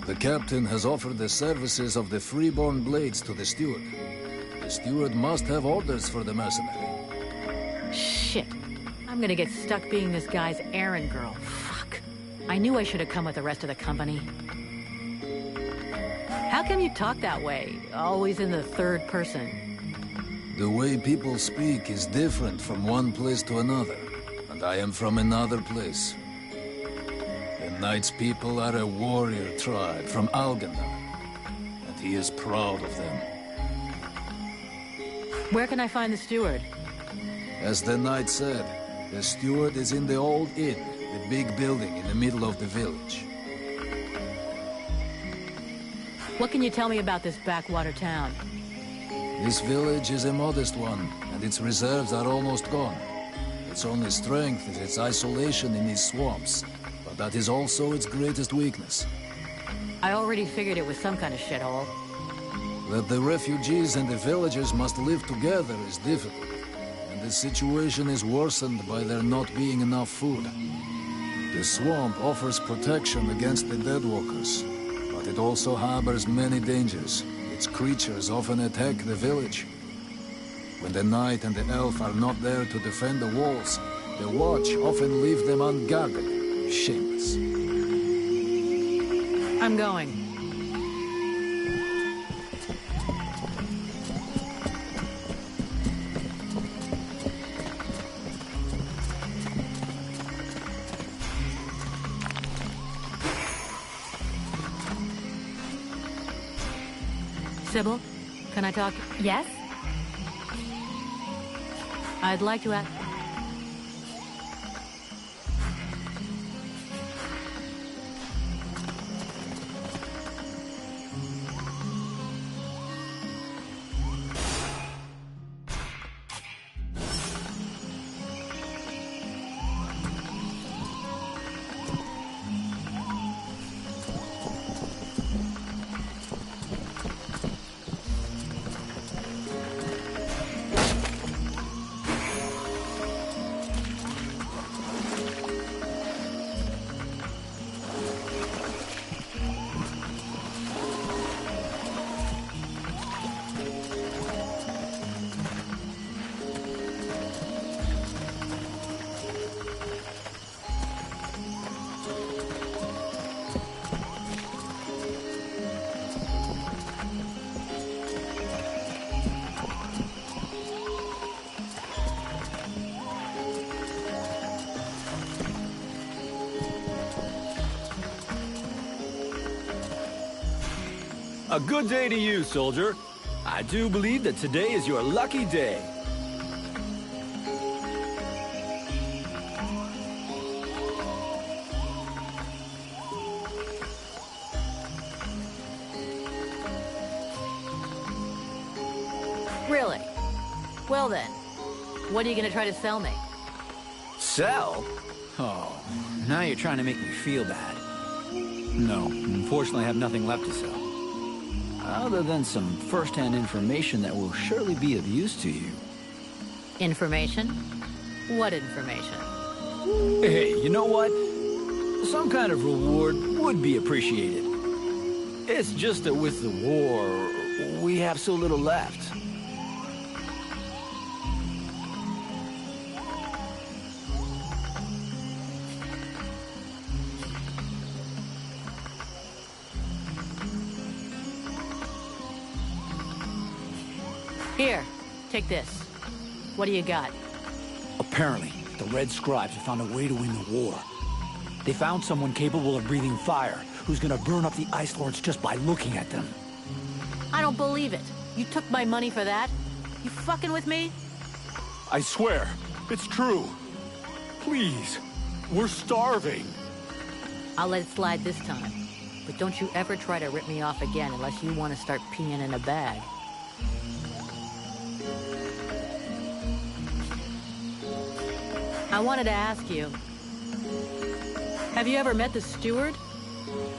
The captain has offered the services of the freeborn blades to the steward. The steward must have orders for the mercenary. Shit. I'm gonna get stuck being this guy's errand girl. Fuck. I knew I should have come with the rest of the company. How come you talk that way? Always in the third person. The way people speak is different from one place to another. And I am from another place. The knight's people are a warrior tribe from Algendar, and he is proud of them. Where can I find the steward? As the knight said, the steward is in the old inn, the big building in the middle of the village. What can you tell me about this backwater town? This village is a modest one, and its reserves are almost gone. Its only strength is its isolation in these swamps. That is also its greatest weakness. I already figured it was some kind of shithole. That the refugees and the villagers must live together is difficult, and the situation is worsened by there not being enough food. The swamp offers protection against the Deadwalkers, but it also harbors many dangers. Its creatures often attack the village. When the knight and the elf are not there to defend the walls, the watch often leave them unguarded. Shameless. I'm going. Sybil, can I talk? Yes? I'd like to ask... A good day to you, soldier. I do believe that today is your lucky day. Really? Well then, what are you gonna try to sell me? Sell? Oh, now you're trying to make me feel bad. No, unfortunately I have nothing left to sell. Other than some first-hand information that will surely be of use to you. Information? What information? Hey, you know what? Some kind of reward would be appreciated. It's just that with the war, we have so little left. Here, take this. What do you got? Apparently, the Red Scribes have found a way to win the war. They found someone capable of breathing fire, who's gonna burn up the Ice Lords just by looking at them. I don't believe it. You took my money for that? You fucking with me? I swear, it's true. Please, we're starving. I'll let it slide this time. But don't you ever try to rip me off again unless you want to start peeing in a bag. I wanted to ask you, have you ever met the steward?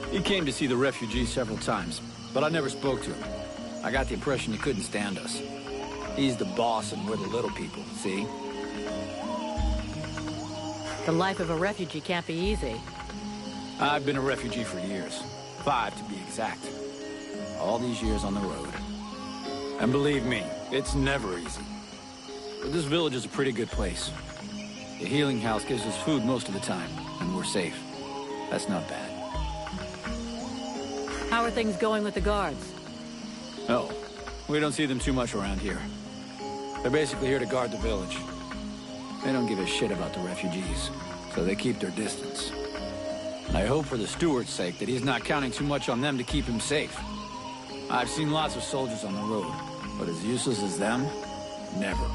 He came to see the refugees several times, but I never spoke to him. I got the impression he couldn't stand us. He's the boss and we're the little people, see? The life of a refugee can't be easy. I've been a refugee for years. 5 to be exact. All these years on the road. And believe me, it's never easy. But this village is a pretty good place. The healing house gives us food most of the time, and we're safe. That's not bad. How are things going with the guards? Oh, we don't see them too much around here. They're basically here to guard the village. They don't give a shit about the refugees, so they keep their distance. And I hope for the steward's sake that he's not counting too much on them to keep him safe. I've seen lots of soldiers on the road, but as useless as them, never.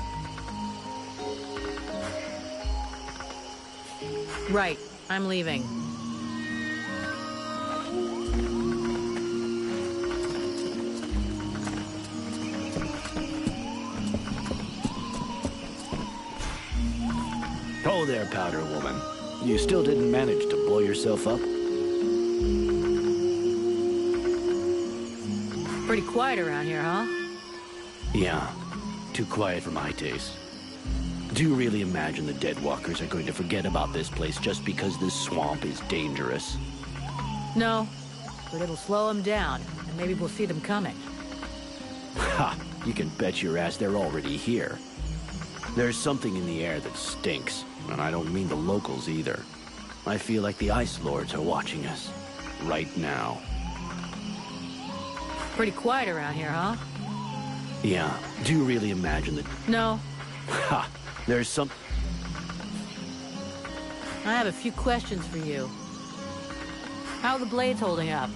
Right. I'm leaving. Oh there, Powder Woman. You still didn't manage to blow yourself up? Pretty quiet around here, huh? Yeah. Too quiet for my taste. Do you really imagine the Deadwalkers are going to forget about this place just because this swamp is dangerous? No, but it'll slow them down, and maybe we'll see them coming. Ha! You can bet your ass they're already here. There's something in the air that stinks, and I don't mean the locals either. I feel like the Ice Lords are watching us. Right now. Pretty quiet around here, huh? Yeah. Do you really imagine that... No. Ha! There's some... I have a few questions for you. How are the blades holding up?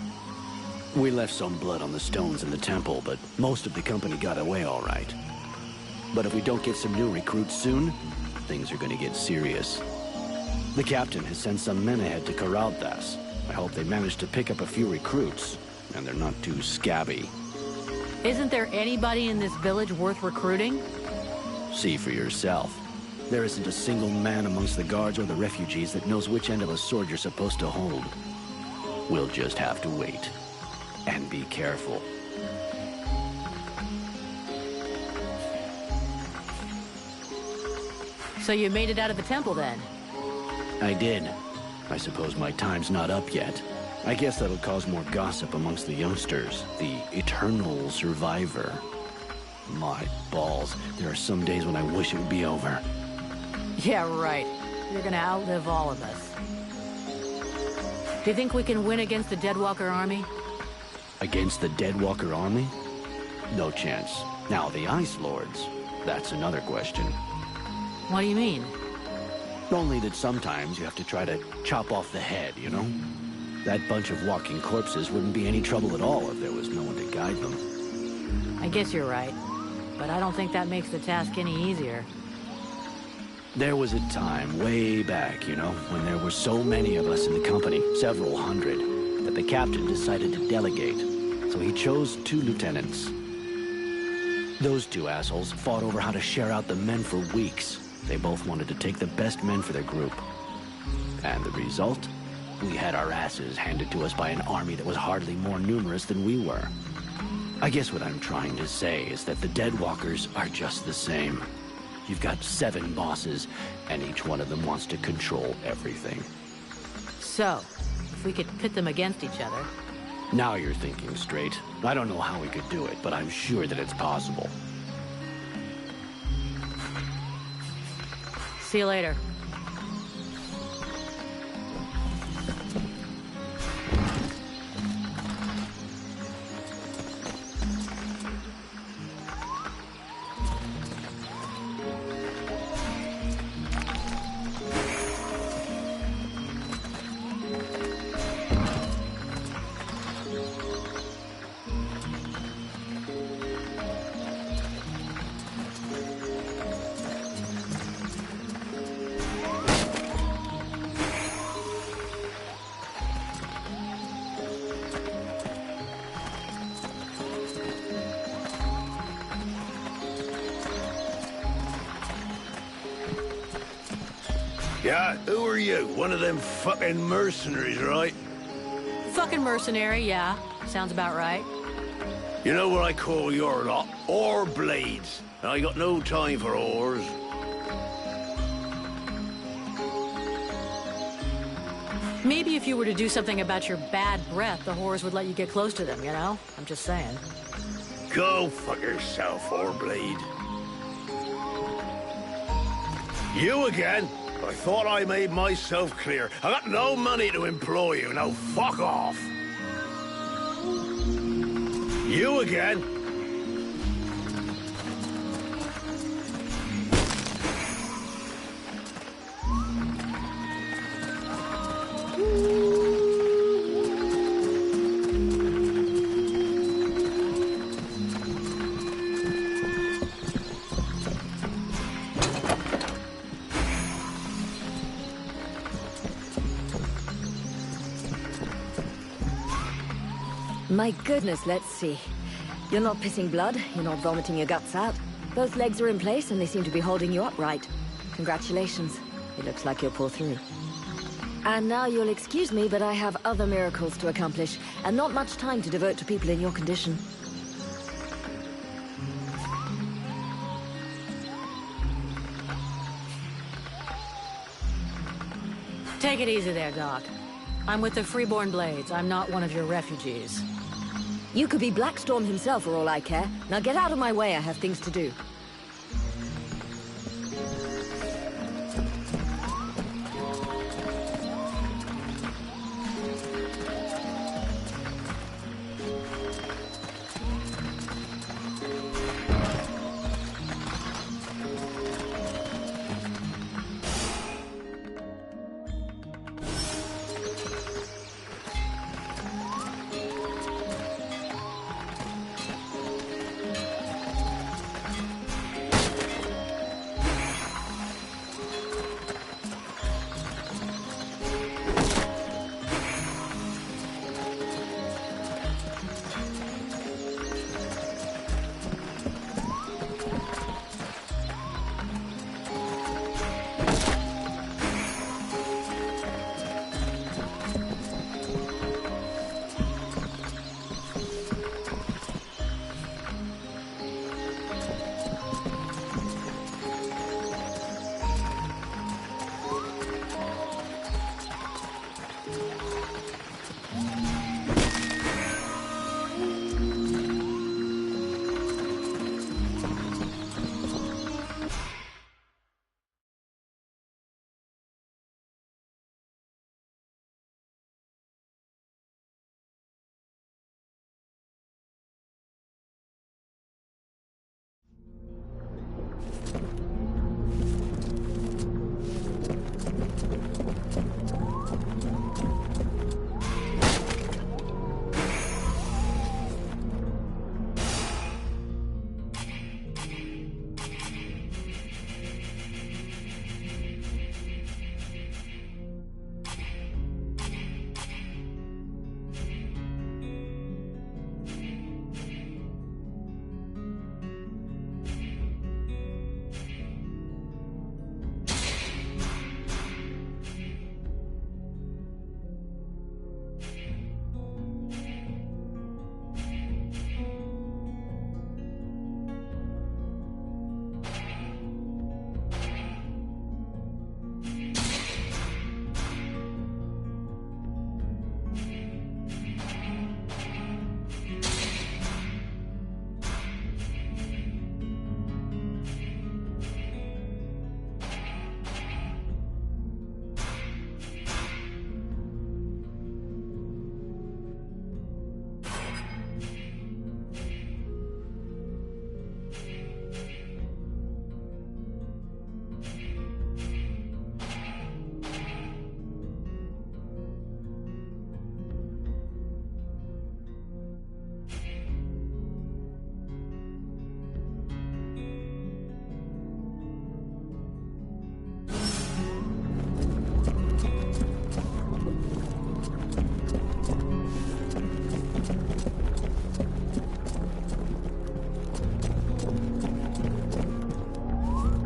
We left some blood on the stones in the temple, but most of the company got away all right. But if we don't get some new recruits soon, things are gonna get serious. The captain has sent some men ahead to Karaldas. I hope they manage to pick up a few recruits, and they're not too scabby. Isn't there anybody in this village worth recruiting? See for yourself. There isn't a single man amongst the guards or the refugees that knows which end of a sword you're supposed to hold. We'll just have to wait. And be careful. So you made it out of the temple then? I did. I suppose my time's not up yet. I guess that'll cause more gossip amongst the youngsters. The eternal survivor. My balls. There are some days when I wish it would be over. Yeah, right. You're gonna outlive all of us. Do you think we can win against the Deadwalker army? Against the Deadwalker army? No chance. Now, the Ice Lords, that's another question. What do you mean? Only that sometimes you have to try to chop off the head, you know? That bunch of walking corpses wouldn't be any trouble at all if there was no one to guide them. I guess you're right, but I don't think that makes the task any easier. There was a time, way back, you know, when there were so many of us in the company, several hundred, that the captain decided to delegate. So he chose 2 lieutenants. Those 2 assholes fought over how to share out the men for weeks. They both wanted to take the best men for their group. And the result? We had our asses handed to us by an army that was hardly more numerous than we were. I guess what I'm trying to say is that the Deadwalkers are just the same. You've got 7 bosses, and each one of them wants to control everything. So, if we could pit them against each other... Now you're thinking straight. I don't know how we could do it, but I'm sure that it's possible. See you later. Yeah, who are you? One of them fucking mercenaries, right? Fucking mercenary, yeah. Sounds about right. You know what I call your lot? Ore blades. I got no time for ores. Maybe if you were to do something about your bad breath, the whores would let you get close to them, you know? I'm just saying. Go fuck yourself, ore blade. You again? I thought I made myself clear. I got no money to employ you. Now fuck off. You again? My goodness, let's see. You're not pissing blood, you're not vomiting your guts out. Both legs are in place and they seem to be holding you upright. Congratulations. It looks like you'll pull through. And now you'll excuse me, but I have other miracles to accomplish, and not much time to devote to people in your condition. Take it easy there, Doc. I'm with the Freeborn Blades. I'm not one of your refugees. You could be Blackstorm himself for all I care. Now get out of my way, I have things to do.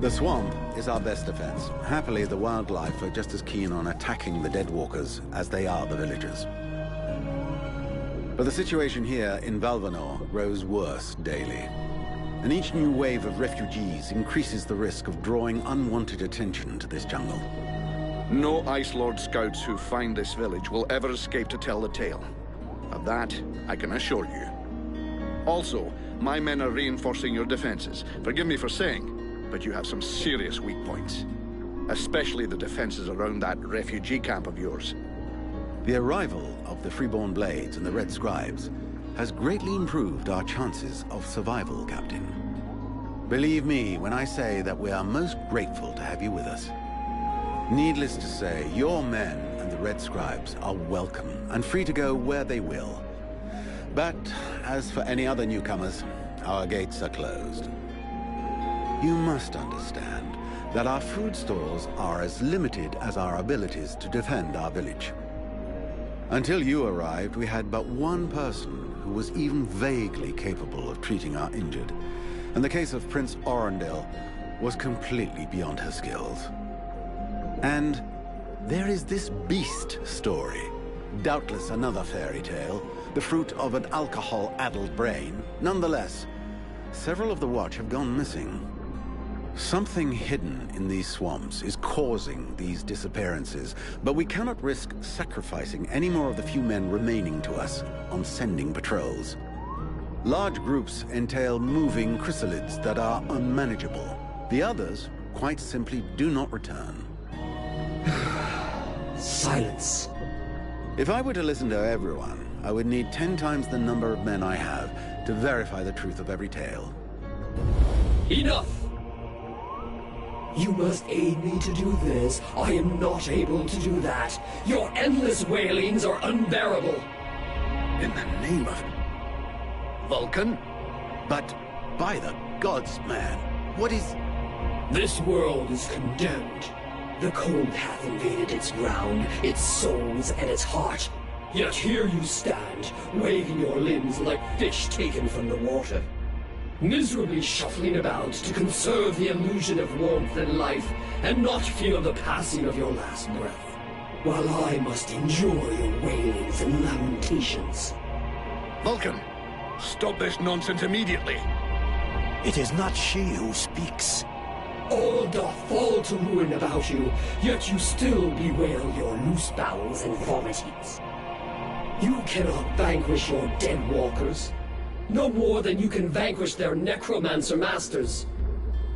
The swamp is our best defense. Happily, the wildlife are just as keen on attacking the deadwalkers as they are the villagers. But the situation here in Valvanor grows worse daily. And each new wave of refugees increases the risk of drawing unwanted attention to this jungle. No Ice Lord scouts who find this village will ever escape to tell the tale. Of that, I can assure you. Also, my men are reinforcing your defenses. Forgive me for saying, but you have some serious weak points. Especially the defenses around that refugee camp of yours. The arrival of the Freeborn Blades and the Red Scribes has greatly improved our chances of survival, Captain. Believe me when I say that we are most grateful to have you with us. Needless to say, your men and the Red Scribes are welcome and free to go where they will. But as for any other newcomers, our gates are closed. You must understand that our food stores are as limited as our abilities to defend our village. Until you arrived, we had but one person who was even vaguely capable of treating our injured. And the case of Prince Orendil was completely beyond her skills. And there is this beast story. Doubtless another fairy tale, the fruit of an alcohol-addled brain. Nonetheless, several of the Watch have gone missing. Something hidden in these swamps is causing these disappearances, but we cannot risk sacrificing any more of the few men remaining to us on sending patrols. Large groups entail moving chrysalids that are unmanageable. The others, quite simply, do not return. Silence. If I were to listen to everyone, I would need 10 times the number of men I have to verify the truth of every tale. Enough! You must aid me to do this. I am not able to do that. Your endless wailings are unbearable. In the name of Vulcan? But by the gods, man, what is... This world is condemned. The cold hath invaded its ground, its souls, and its heart. Yet here you stand, waving your limbs like fish taken from the water. Miserably shuffling about to conserve the illusion of warmth and life, and not feel the passing of your last breath, while I must endure your wailings and lamentations. Vulcan, stop this nonsense immediately. It is not she who speaks. All doth fall to ruin about you, yet you still bewail your loose bowels and vomitings. You cannot vanquish your dead walkers, no more than you can vanquish their necromancer masters.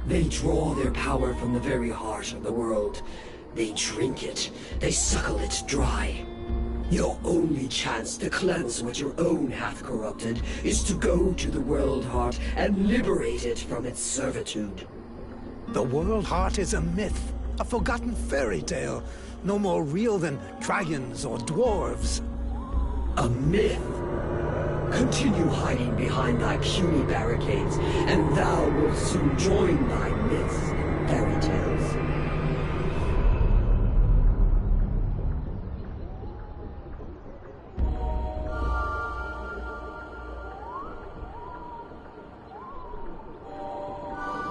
They draw their power from the very heart of the world. They drink it, they suckle it dry. Your only chance to cleanse what your own hath corrupted is to go to the world heart and liberate it from its servitude. The world heart is a myth, a forgotten fairy tale, no more real than dragons or dwarves. A myth? Continue hiding behind thy puny barricades, and thou wilt soon join thy myths and fairy tales.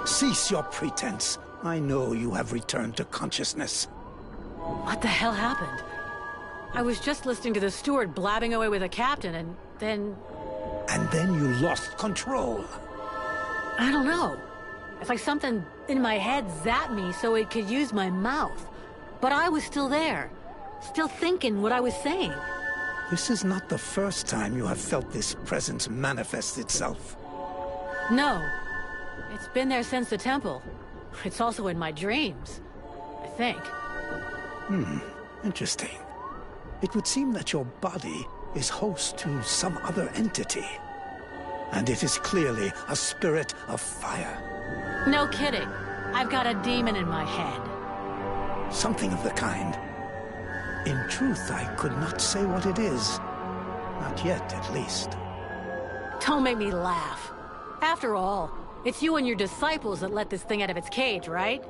Cease your pretense. I know you have returned to consciousness. What the hell happened? I was just listening to the steward blabbing away with the captain, and then... And then you lost control. I don't know. It's like something in my head zapped me so it could use my mouth. But I was still there, still thinking what I was saying. This is not the first time you have felt this presence manifest itself. No. It's been there since the temple. It's also in my dreams, I think. Interesting. It would seem that your body is host to some other entity. And it is clearly a spirit of fire. No kidding. I've got a demon in my head. Something of the kind. In truth, I could not say what it is. Not yet, at least. Don't make me laugh. After all, it's you and your disciples that let this thing out of its cage, right?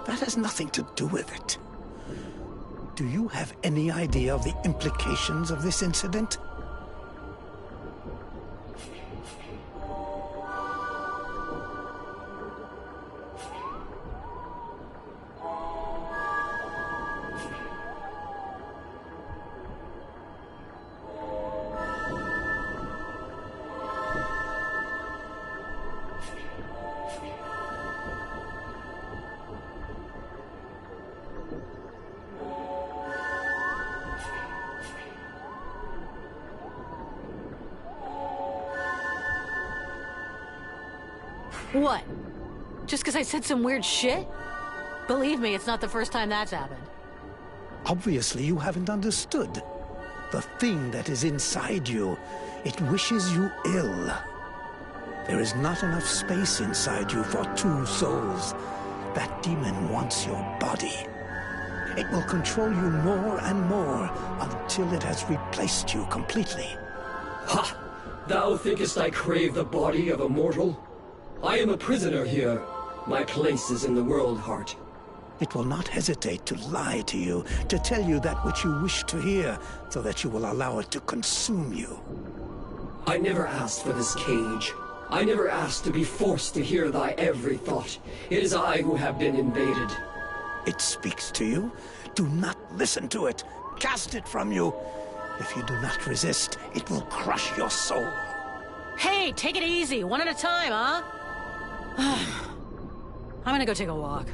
That has nothing to do with it. Do you have any idea of the implications of this incident? What? Just because I said some weird shit? Believe me, it's not the first time that's happened. Obviously, you haven't understood. The thing that is inside you, it wishes you ill. There is not enough space inside you for two souls. That demon wants your body. It will control you more and more until it has replaced you completely. Ha! Thou thinkest I crave the body of a mortal? I am a prisoner here. My place is in the world heart. It will not hesitate to lie to you, to tell you that which you wish to hear, so that you will allow it to consume you. I never asked for this cage. I never asked to be forced to hear thy every thought. It is I who have been invaded. It speaks to you. Do not listen to it. Cast it from you. If you do not resist, it will crush your soul. Hey, take it easy. One at a time, huh? I'm gonna go take a walk.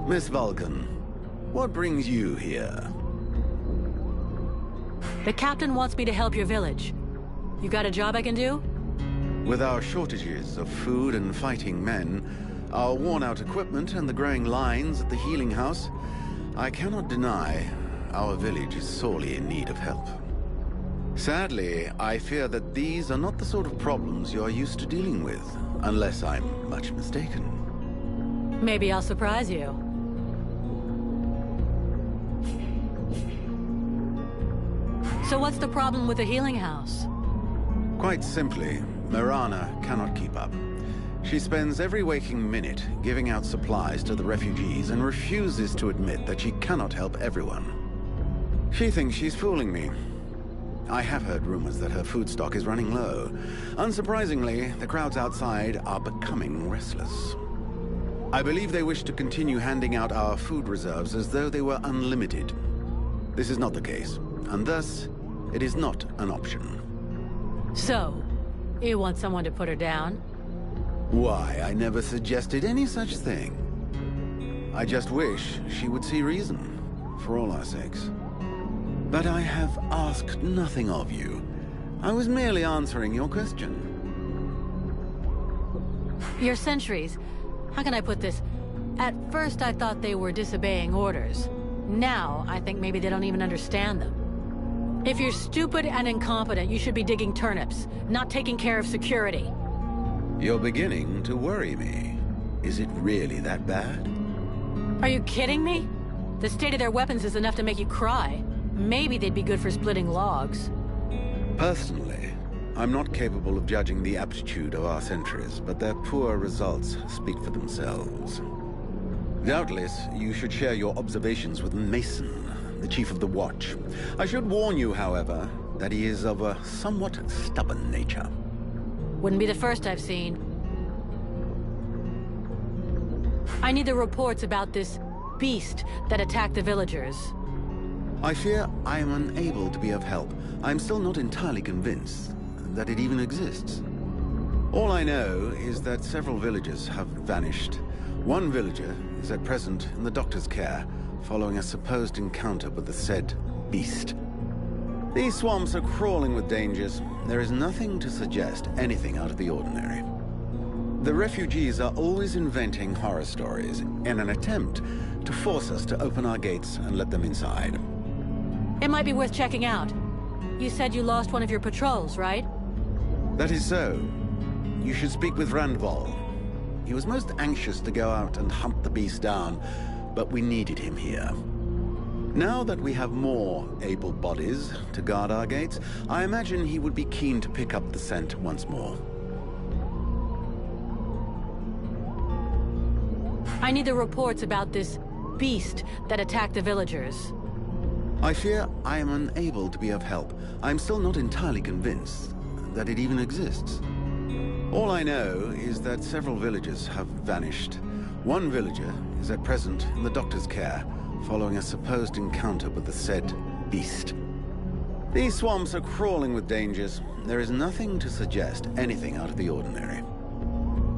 Miss Vulcan, what brings you here? The captain wants me to help your village. You got a job I can do? With our shortages of food and fighting men, our worn-out equipment and the growing lines at the healing house, I cannot deny our village is sorely in need of help. Sadly, I fear that these are not the sort of problems you are used to dealing with, unless I'm much mistaken. Maybe I'll surprise you. So what's the problem with the healing house? Quite simply, Mirana cannot keep up. She spends every waking minute giving out supplies to the refugees and refuses to admit that she cannot help everyone. She thinks she's fooling me. I have heard rumors that her food stock is running low. Unsurprisingly, the crowds outside are becoming restless. I believe they wish to continue handing out our food reserves as though they were unlimited. This is not the case, and thus, it is not an option. So, you want someone to put her down? Why, I never suggested any such thing. I just wish she would see reason, for all our sakes. But I have asked nothing of you. I was merely answering your question. Your sentries, how can I put this? At first I thought they were disobeying orders. Now I think maybe they don't even understand them. If you're stupid and incompetent, you should be digging turnips, not taking care of security. You're beginning to worry me. Is it really that bad? Are you kidding me? The state of their weapons is enough to make you cry. Maybe they'd be good for splitting logs. Personally, I'm not capable of judging the aptitude of our sentries, but their poor results speak for themselves. Doubtless, you should share your observations with Mason, the chief of the watch. I should warn you, however, that he is of a somewhat stubborn nature. Wouldn't be the first I've seen. I need the reports about this beast that attacked the villagers. I fear I am unable to be of help. I'm still not entirely convinced that it even exists. All I know is that several villagers have vanished. One villager is at present in the doctor's care, following a supposed encounter with the said beast. These swamps are crawling with dangers. There is nothing to suggest anything out of the ordinary. The refugees are always inventing horror stories in an attempt to force us to open our gates and let them inside. It might be worth checking out. You said you lost one of your patrols, right? That is so. You should speak with Randval. He was most anxious to go out and hunt the beast down, but we needed him here. Now that we have more able bodies to guard our gates, I imagine he would be keen to pick up the scent once more. I need the reports about this beast that attacked the villagers. I fear I am unable to be of help. I'm still not entirely convinced that it even exists. All I know is that several villagers have vanished. One villager is at present in the doctor's care, following a supposed encounter with the said beast. These swamps are crawling with dangers. There is nothing to suggest anything out of the ordinary.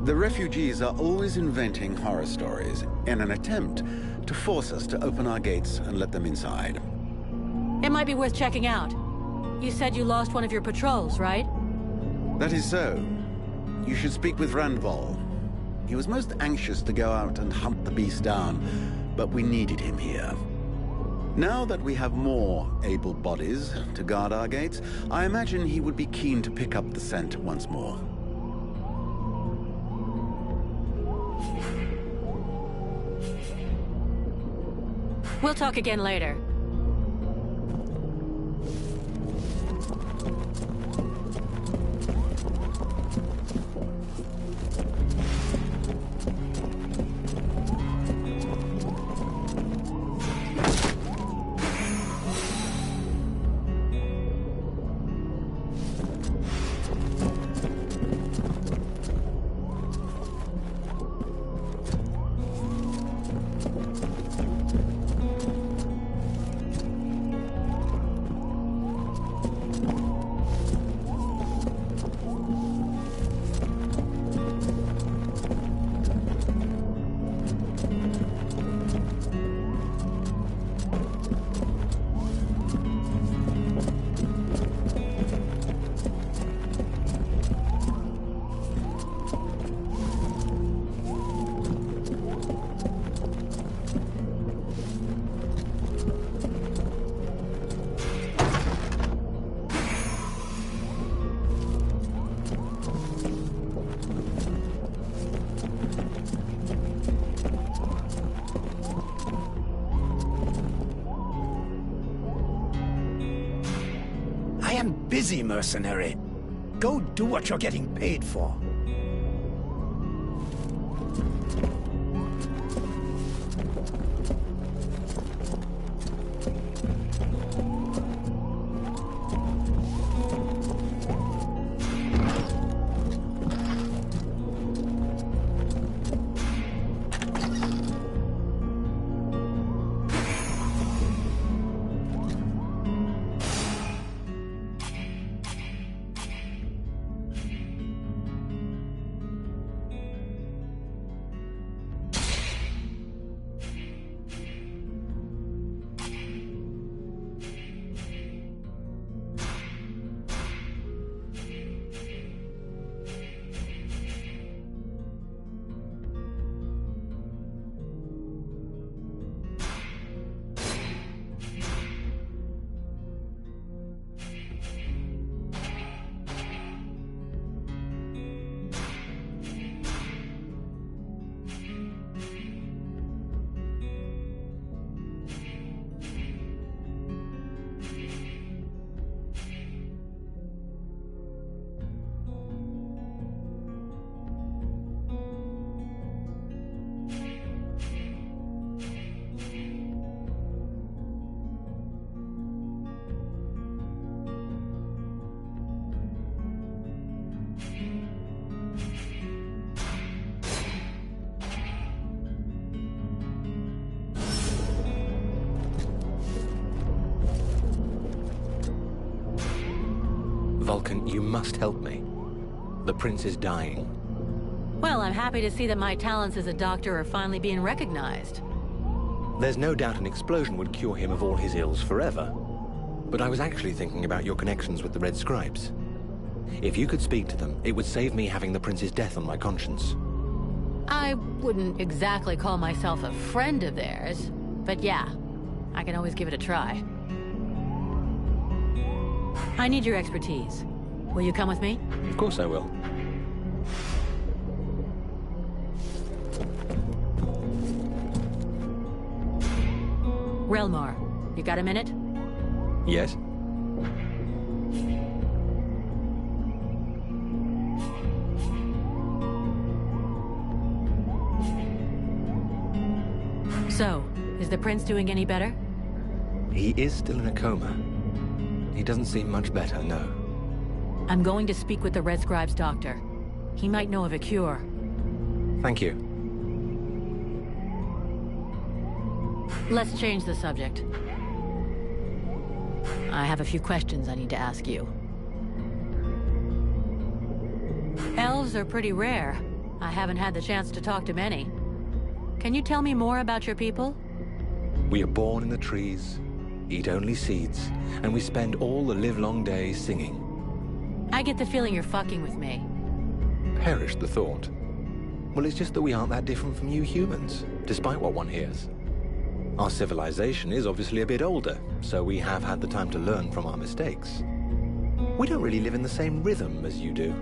The refugees are always inventing horror stories in an attempt to force us to open our gates and let them inside. It might be worth checking out. You said you lost one of your patrols, right? That is so. You should speak with Randval. He was most anxious to go out and hunt the beast down, but we needed him here. Now that we have more able bodies to guard our gates, I imagine he would be keen to pick up the scent once more. We'll talk again later. Busy, mercenary. Go do what you're getting paid for. Vulcan, you must help me. The prince is dying. Well, I'm happy to see that my talents as a doctor are finally being recognized. There's no doubt an explosion would cure him of all his ills forever. But I was actually thinking about your connections with the Red Scribes. If you could speak to them, it would save me having the prince's death on my conscience. I wouldn't exactly call myself a friend of theirs, but yeah, I can always give it a try. I need your expertise. Will you come with me? Of course I will. Relmar, you got a minute? Yes? So, is the prince doing any better? He is still in a coma. He doesn't seem much better, no. I'm going to speak with the Red Scribe's doctor. He might know of a cure. Thank you. Let's change the subject. I have a few questions I need to ask you. Elves are pretty rare. I haven't had the chance to talk to many. Can you tell me more about your people? We are born in the trees, eat only seeds, and we spend all the livelong day singing. I get the feeling you're fucking with me. Perish the thought. Well, it's just that we aren't that different from you humans, despite what one hears. Our civilization is obviously a bit older, so we have had the time to learn from our mistakes. We don't really live in the same rhythm as you do.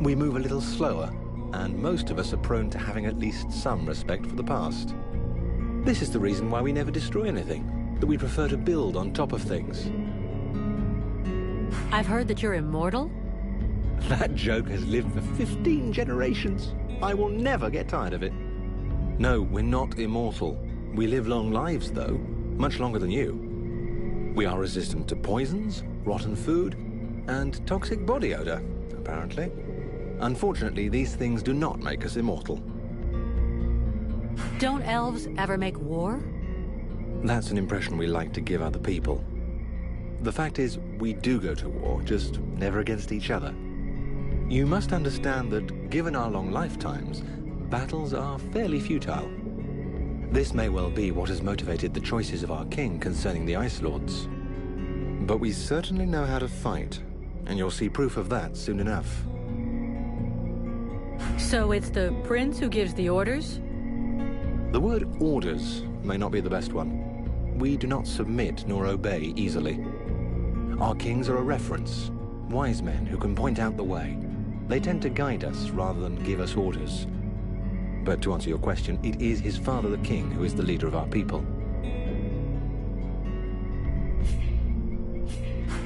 We move a little slower, and most of us are prone to having at least some respect for the past. This is the reason why we never destroy anything, that we prefer to build on top of things. I've heard that you're immortal? That joke has lived for 15 generations. I will never get tired of it. No, we're not immortal. We live long lives, though, much longer than you. We are resistant to poisons, rotten food, and toxic body odor, apparently. Unfortunately, these things do not make us immortal. Don't elves ever make war? That's an impression we like to give other people. The fact is, we do go to war, just never against each other. You must understand that, given our long lifetimes, battles are fairly futile. This may well be what has motivated the choices of our king concerning the Ice Lords. But we certainly know how to fight, and you'll see proof of that soon enough. So it's the prince who gives the orders? The word orders may not be the best one. We do not submit nor obey easily. Our kings are a reference, wise men who can point out the way. They tend to guide us rather than give us orders. But to answer your question, it is his father the king who is the leader of our people.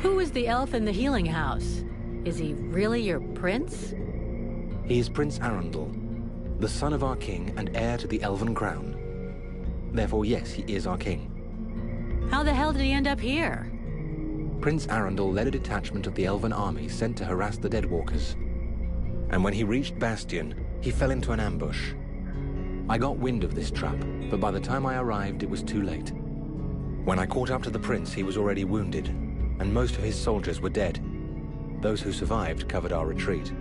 Who is the elf in the healing house? Is he really your prince? He is Prince Arundel, the son of our king and heir to the elven crown. Therefore, yes, he is our king. How the hell did he end up here? Prince Arundel led a detachment of the elven army sent to harass the Deadwalkers. And when he reached Bastion, he fell into an ambush. I got wind of this trap, but by the time I arrived, it was too late. When I caught up to the prince, he was already wounded, and most of his soldiers were dead. Those who survived covered our retreat.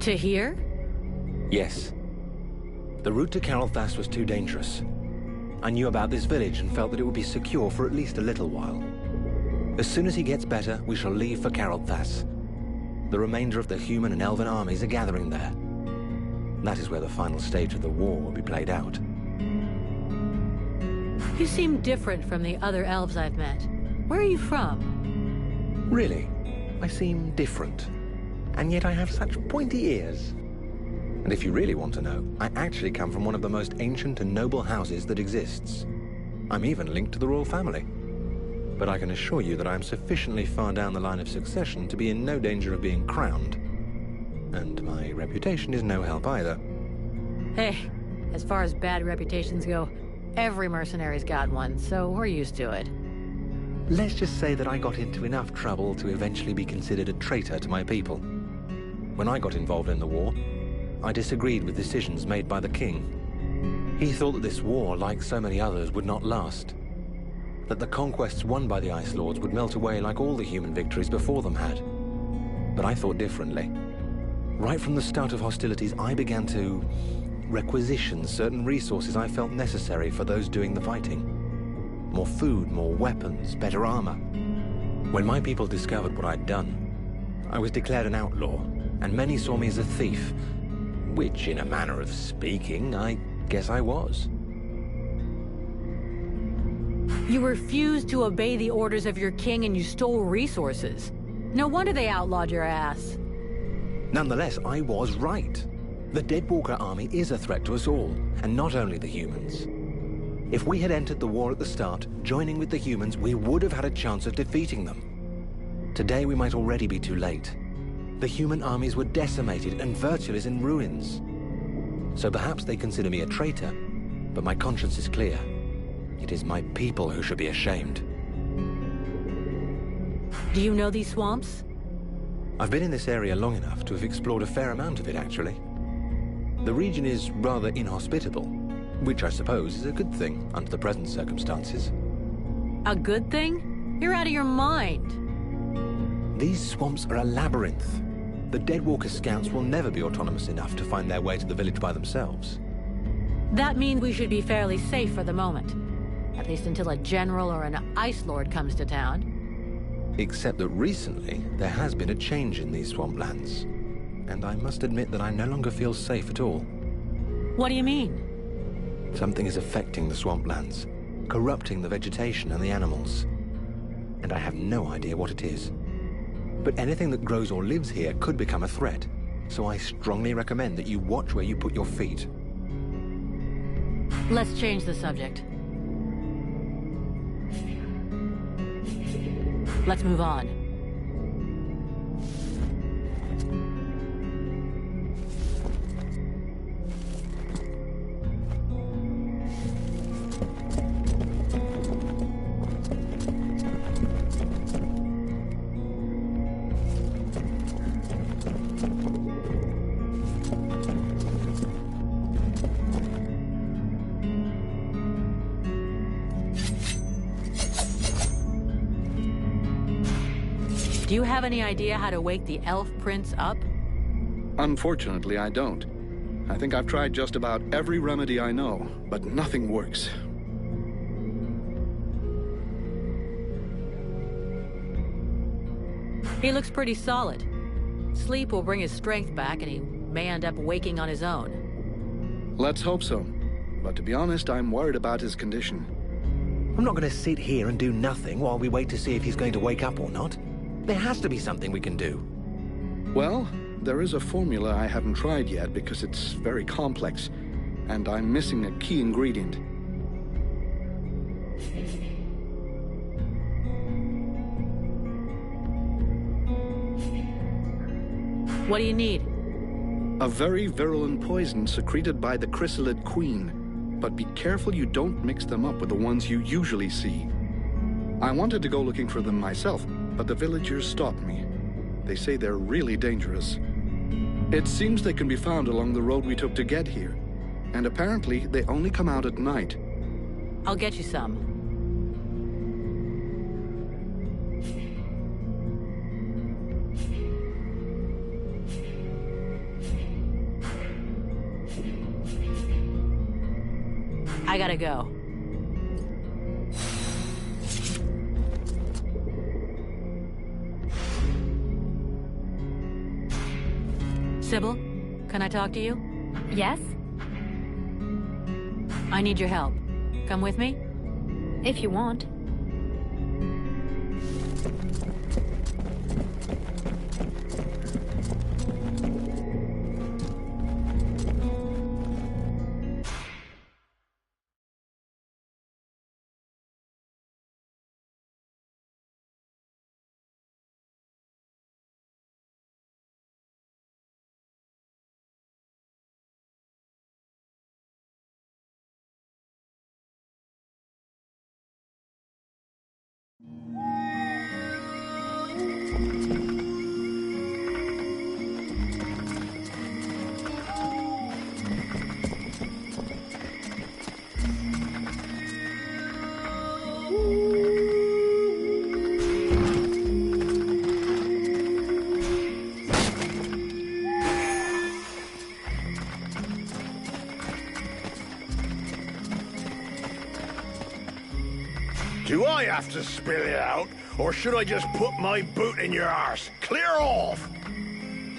To here? Yes. The route to Carolthas was too dangerous. I knew about this village and felt that it would be secure for at least a little while. As soon as he gets better, we shall leave for Carolthas. The remainder of the human and elven armies are gathering there. That is where the final stage of the war will be played out. You seem different from the other elves I've met. Where are you from? Really? I seem different. And yet I have such pointy ears. And if you really want to know, I actually come from one of the most ancient and noble houses that exists. I'm even linked to the royal family. But I can assure you that I am sufficiently far down the line of succession to be in no danger of being crowned. And my reputation is no help either. Hey, as far as bad reputations go, every mercenary's got one, so we're used to it. Let's just say that I got into enough trouble to eventually be considered a traitor to my people. When I got involved in the war, I disagreed with decisions made by the king. He thought that this war, like so many others, would not last. That the conquests won by the Ice Lords would melt away like all the human victories before them had. But I thought differently. Right from the start of hostilities, I began to requisition certain resources I felt necessary for those doing the fighting. More food, more weapons, better armor. When my people discovered what I'd done, I was declared an outlaw, and many saw me as a thief, which, in a manner of speaking, I guess I was. You refused to obey the orders of your king and you stole resources. No wonder they outlawed your ass. Nonetheless, I was right. The Deadwalker army is a threat to us all, and not only the humans. If we had entered the war at the start, joining with the humans, we would have had a chance of defeating them. Today we might already be too late. The human armies were decimated and Virtual is in ruins. So perhaps they consider me a traitor, but my conscience is clear. It is my people who should be ashamed. Do you know these swamps? I've been in this area long enough to have explored a fair amount of it, actually. The region is rather inhospitable, which I suppose is a good thing under the present circumstances. A good thing? You're out of your mind. These swamps are a labyrinth. The Deadwalker scouts will never be autonomous enough to find their way to the village by themselves. That means we should be fairly safe for the moment. At least until a general or an ice lord comes to town. Except that recently, there has been a change in these swamplands. And I must admit that I no longer feel safe at all. What do you mean? Something is affecting the swamplands, corrupting the vegetation and the animals. And I have no idea what it is. But anything that grows or lives here could become a threat. So I strongly recommend that you watch where you put your feet. Let's change the subject. Let's move on. Do you have any idea how to wake the elf prince up? Unfortunately, I don't. I think I've tried just about every remedy I know, but nothing works. He looks pretty solid. Sleep will bring his strength back and he may end up waking on his own. Let's hope so. But to be honest, I'm worried about his condition. I'm not going to sit here and do nothing while we wait to see if he's going to wake up or not. There has to be something we can do. Well, there is a formula I haven't tried yet because it's very complex, and I'm missing a key ingredient. What do you need? A very virulent poison secreted by the chrysalid queen. But be careful you don't mix them up with the ones you usually see. I wanted to go looking for them myself, but the villagers stopped me. They say they're really dangerous. It seems they can be found along the road we took to get here. And apparently, they only come out at night. I'll get you some. I gotta go. Sybil, can I talk to you? Yes? I need your help. Come with me? If you want. Do I have to spill it out, or should I just put my boot in your arse? Clear off!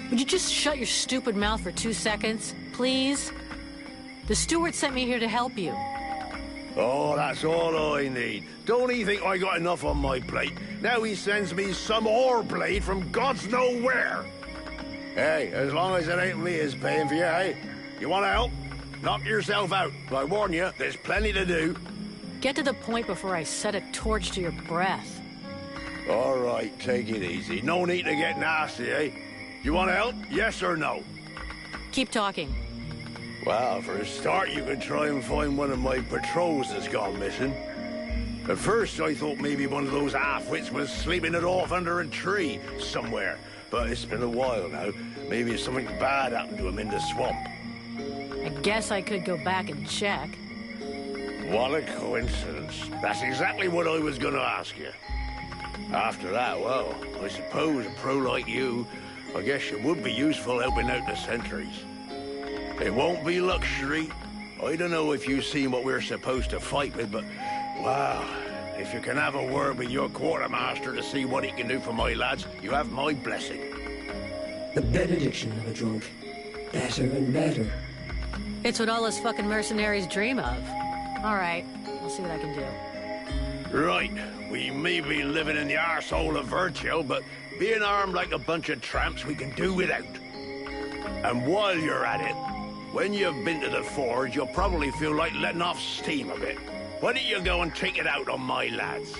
Would you just shut your stupid mouth for 2 seconds, please? The steward sent me here to help you. Oh, that's all I need. Don't he think I got enough on my plate? Now he sends me some ore blade from God's know where. Hey, as long as it ain't me is paying for you, hey? You want to help? Knock yourself out. But I warn you, there's plenty to do. Get to the point before I set a torch to your breath. All right, take it easy. No need to get nasty, eh? You want to help? Yes or no? Keep talking. Well, for a start, you can try and find one of my patrols that's gone missing. At first, I thought maybe one of those half-wits was sleeping it off under a tree somewhere. But it's been a while now. Maybe something bad happened to him in the swamp. I guess I could go back and check. What a coincidence. That's exactly what I was going to ask you. After that, well, I suppose a pro like you I guess it would be useful helping out the sentries. It won't be luxury. I don't know if you've seen what we're supposed to fight with, but... wow. If you can have a word with your quartermaster to see what he can do for my lads, you have my blessing. The benediction of a drunk. Better and better. It's what all us fucking mercenaries dream of. All right, I'll see what I can do. Right. We may be living in the arsehole of Virtue, but being armed like a bunch of tramps we can do without. And while you're at it, when you've been to the forge, you'll probably feel like letting off steam a bit. Why don't you go and take it out on my lads?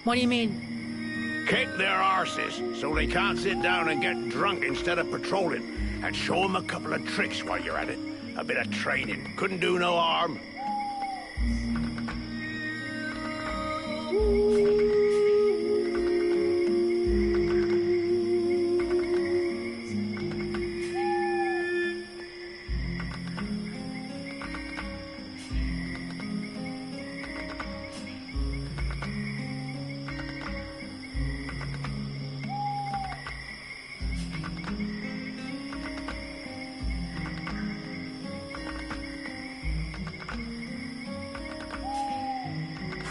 What do you mean? Kick their arses so they can't sit down and get drunk instead of patrolling. And show them a couple of tricks while you're at it. A bit of training. Couldn't do no harm.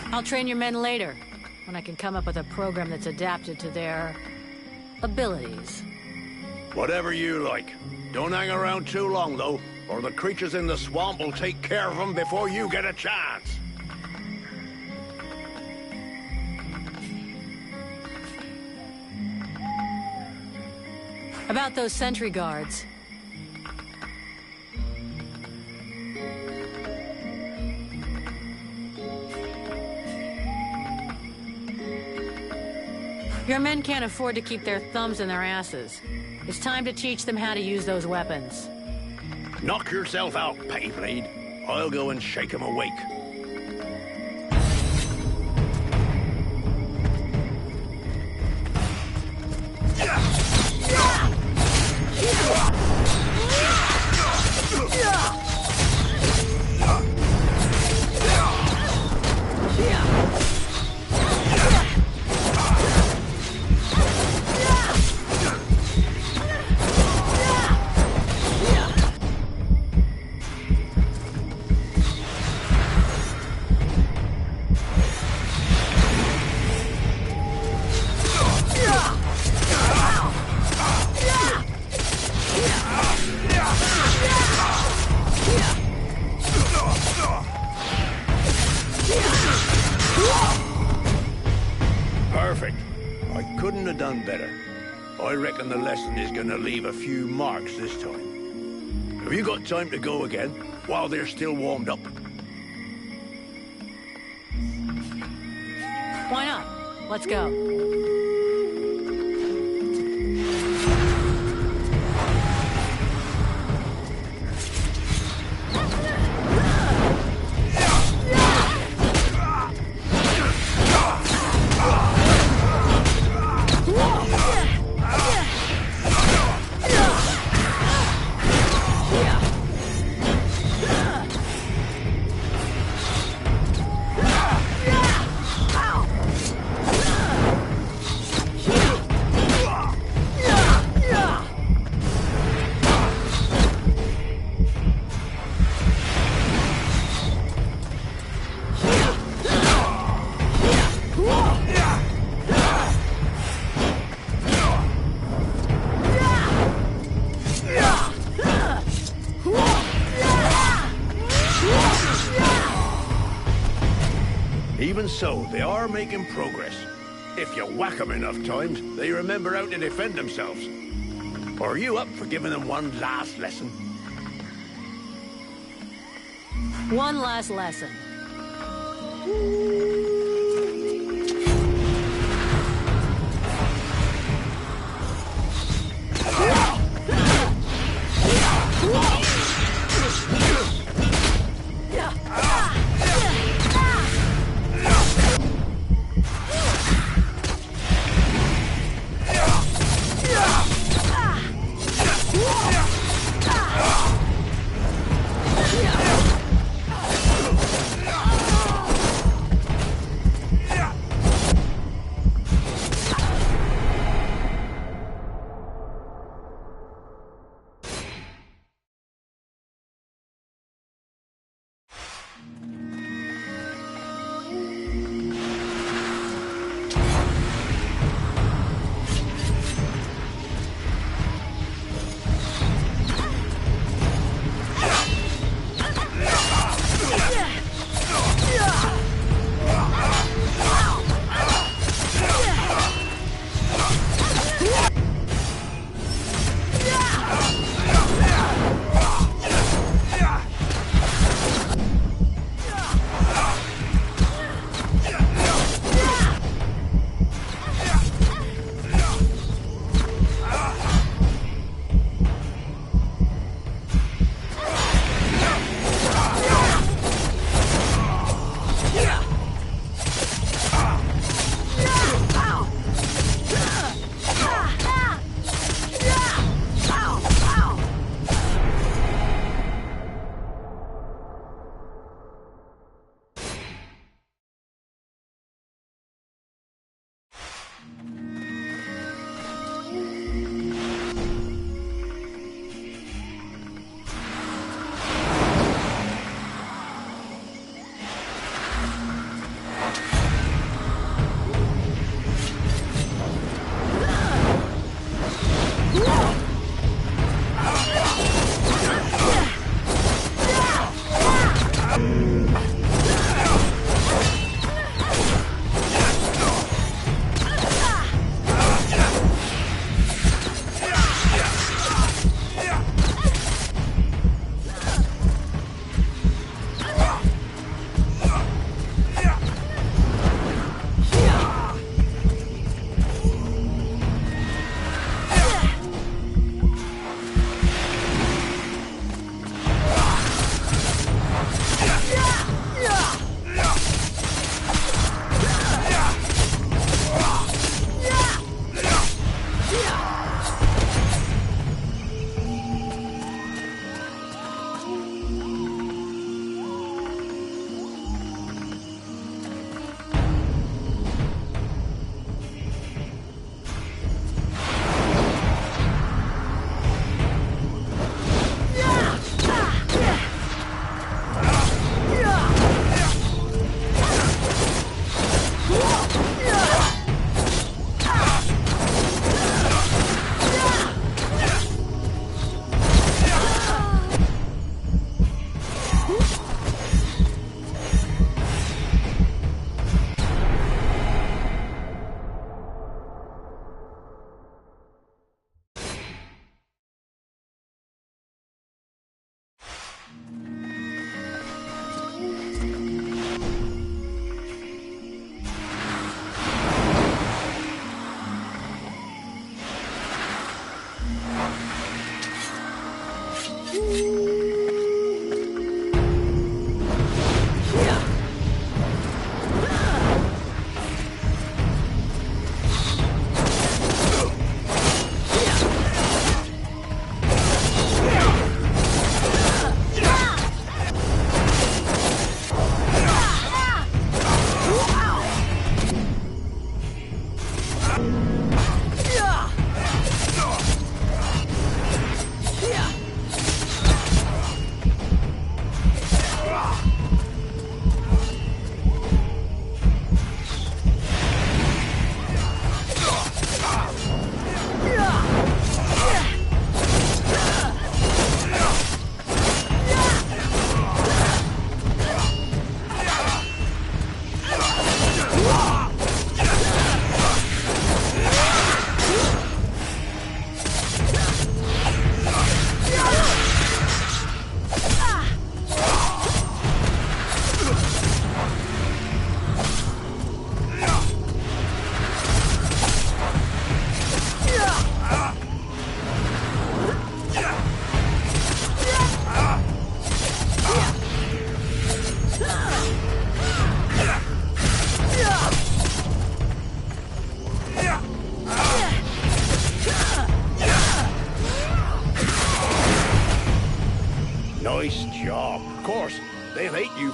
I'll train your men later, when I can come up with a program that's adapted to their... abilities. Whatever you like. Don't hang around too long, though, or the creatures in the swamp will take care of them before you get a chance. About those sentry guards. Your men can't afford to keep their thumbs in their asses. It's time to teach them how to use those weapons. Knock yourself out, Pettyblade. I'll go and shake them awake. Perfect. I couldn't have done better. I reckon the lesson is gonna leave a few marks this time. Have you got time to go again, while they're still warmed up? Why not? Let's go. Even so, they are making progress. If you whack them enough times, they remember how to defend themselves. Are you up for giving them one last lesson? One last lesson.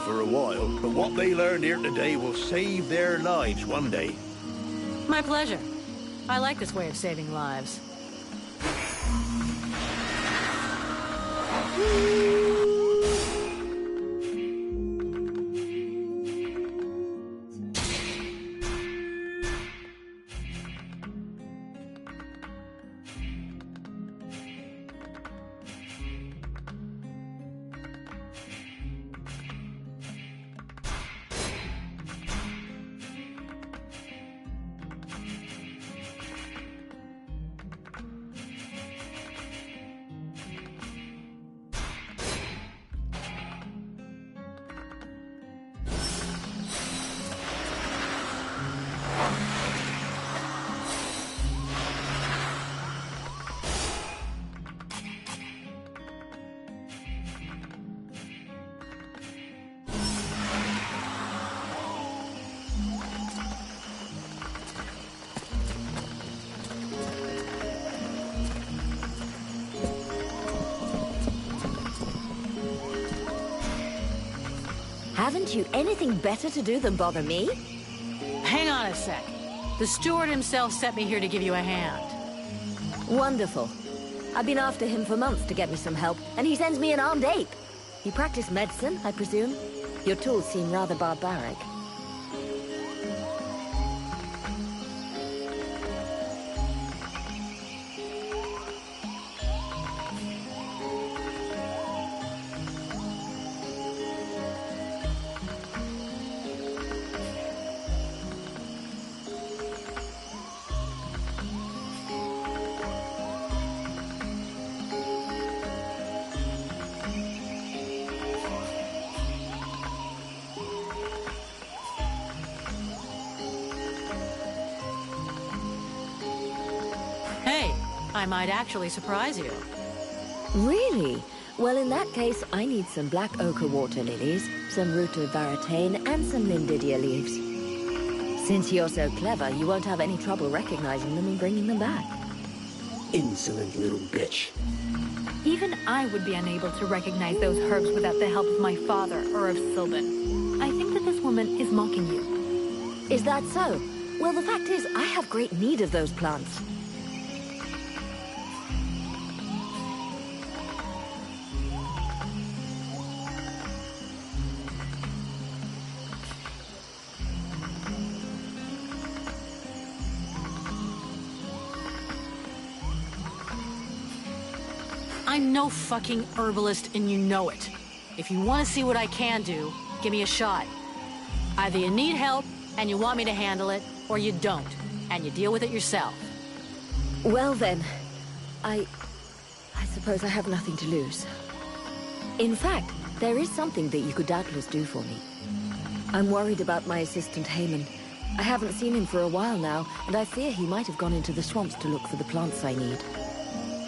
for a while, but what they learned here today will save their lives one day. My pleasure. I like this way of saving lives. Haven't you anything better to do than bother me? Hang on a sec. The steward himself sent me here to give you a hand. Wonderful. I've been after him for months to get me some help, and he sends me an armed ape. You practice medicine, I presume? Your tools seem rather barbaric. I might actually surprise you. Really? Well, in that case, I need some black ochre water lilies, some root of varatane, and some lindidia leaves. Since you're so clever, you won't have any trouble recognizing them and bringing them back. Insolent little bitch. Even I would be unable to recognize those herbs without the help of my father or of Sylvan. I think that this woman is mocking you. Is that so? Well, the fact is, I have great need of those plants. I'm no fucking herbalist, and you know it. If you want to see what I can do, give me a shot. Either you need help, and you want me to handle it, or you don't, and you deal with it yourself. Well then, I suppose I have nothing to lose. In fact, there is something that you could doubtless do for me. I'm worried about my assistant Haman. I haven't seen him for a while now, and I fear he might have gone into the swamps to look for the plants I need.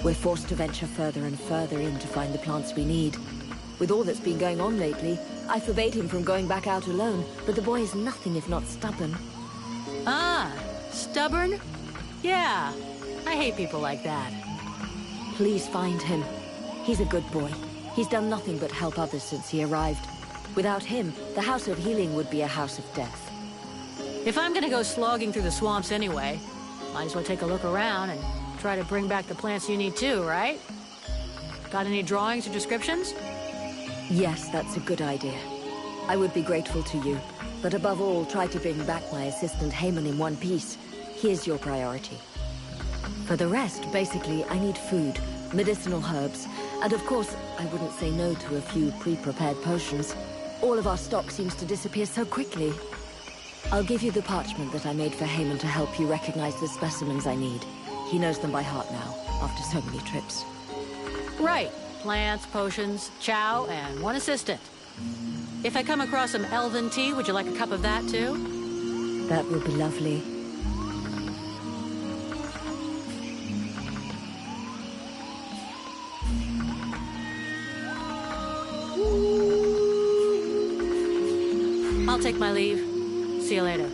We're forced to venture further and further in to find the plants we need. With all that's been going on lately, I forbade him from going back out alone, but the boy is nothing if not stubborn. Ah, stubborn? Yeah, I hate people like that. Please find him. He's a good boy. He's done nothing but help others since he arrived. Without him, the House of Healing would be a house of death. If I'm gonna go slogging through the swamps anyway, might as well take a look around and try to bring back the plants you need too, right? Got any drawings or descriptions? Yes, that's a good idea. I would be grateful to you, but above all, try to bring back my assistant Haman in one piece. He is your priority. For the rest, basically, I need food, medicinal herbs, and of course, I wouldn't say no to a few pre-prepared potions. All of our stock seems to disappear so quickly. I'll give you the parchment that I made for Haman to help you recognize the specimens I need. He knows them by heart now, after so many trips. Right. Plants, potions, chow, and one assistant. If I come across some elven tea, would you like a cup of that too? That would be lovely. I'll take my leave. See you later.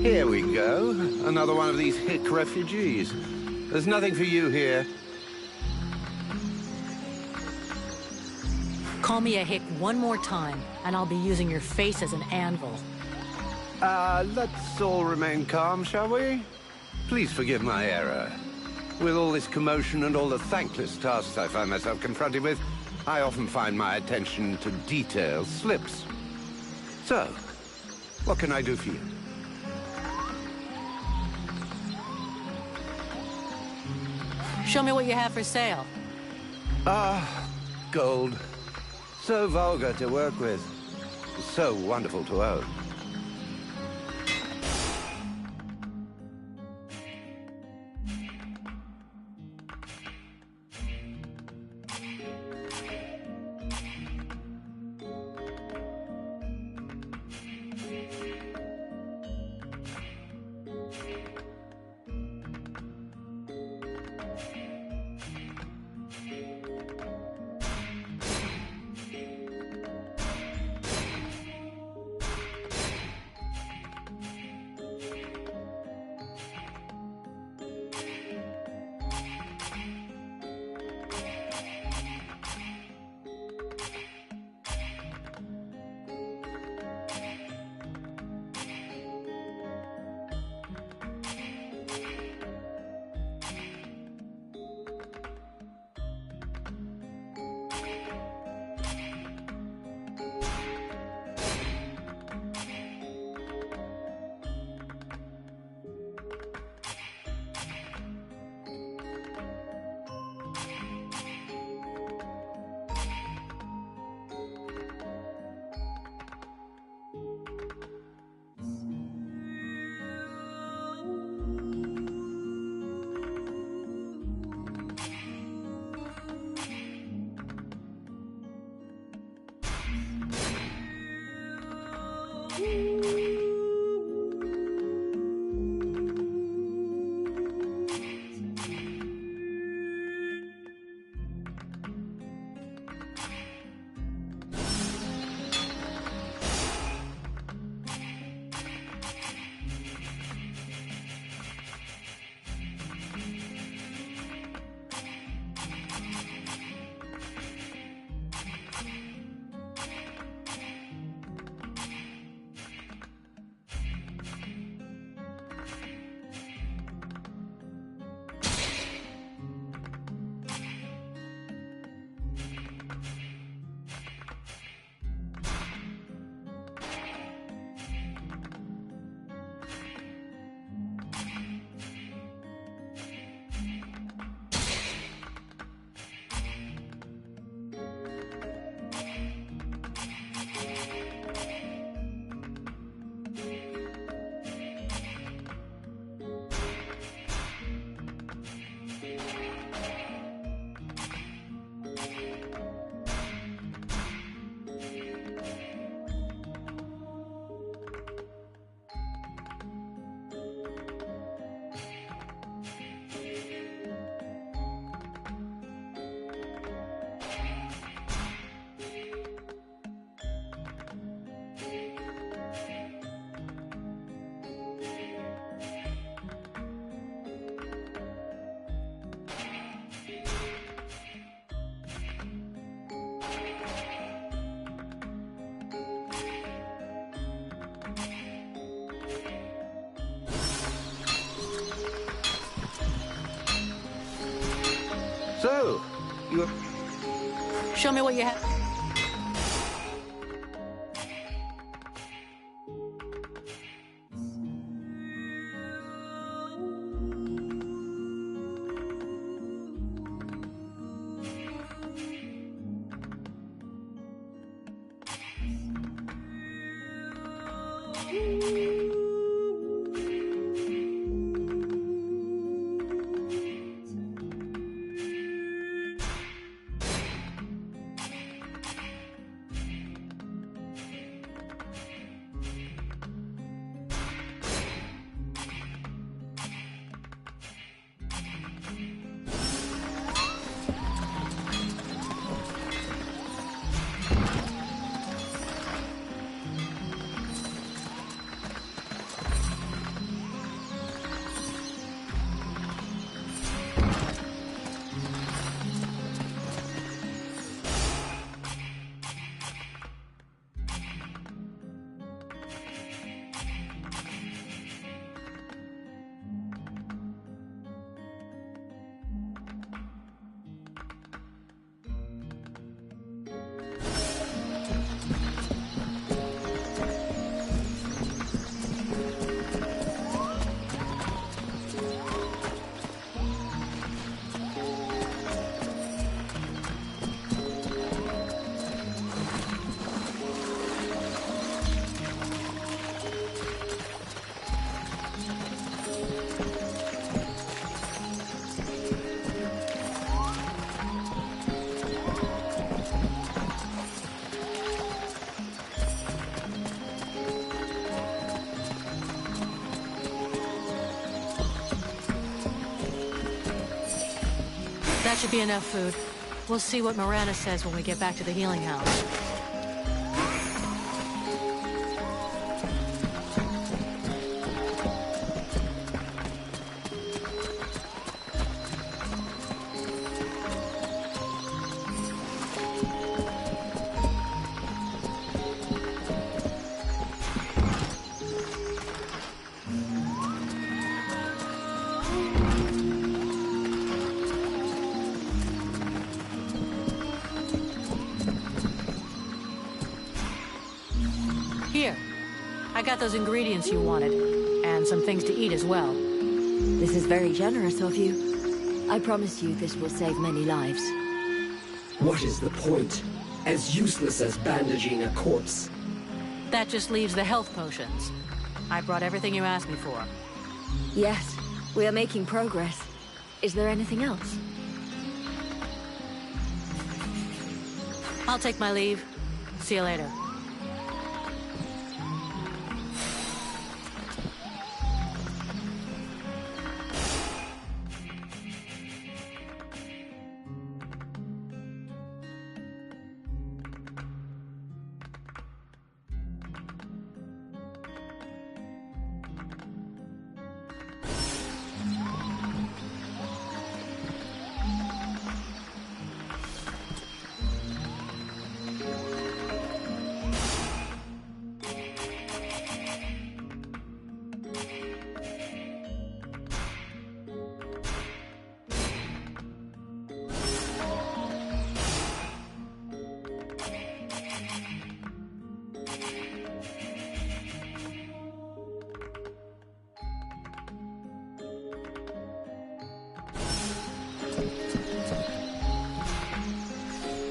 Here we go. Another one of these hick refugees. There's nothing for you here. Call me a hick one more time, and I'll be using your face as an anvil. Let's all remain calm, shall we? Please forgive my error. With all this commotion and all the thankless tasks I find myself confronted with, I often find my attention to detail slips. So, what can I do for you? Show me what you have for sale. Gold. So vulgar to work with. So wonderful to own. So, you... Show me what you have. That should be enough food. We'll see what Miranda says when we get back to the healing house. Here, I got those ingredients you wanted, and some things to eat as well. This is very generous of you. I promise you this will save many lives. What is the point? As useless as bandaging a corpse. That just leaves the health potions. I brought everything you asked me for. Yes, we are making progress. Is there anything else? I'll take my leave. See you later.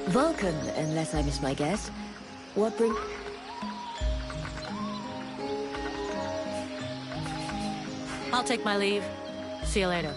Vulcan, unless I miss my guess. What bring... I'll take my leave. See you later.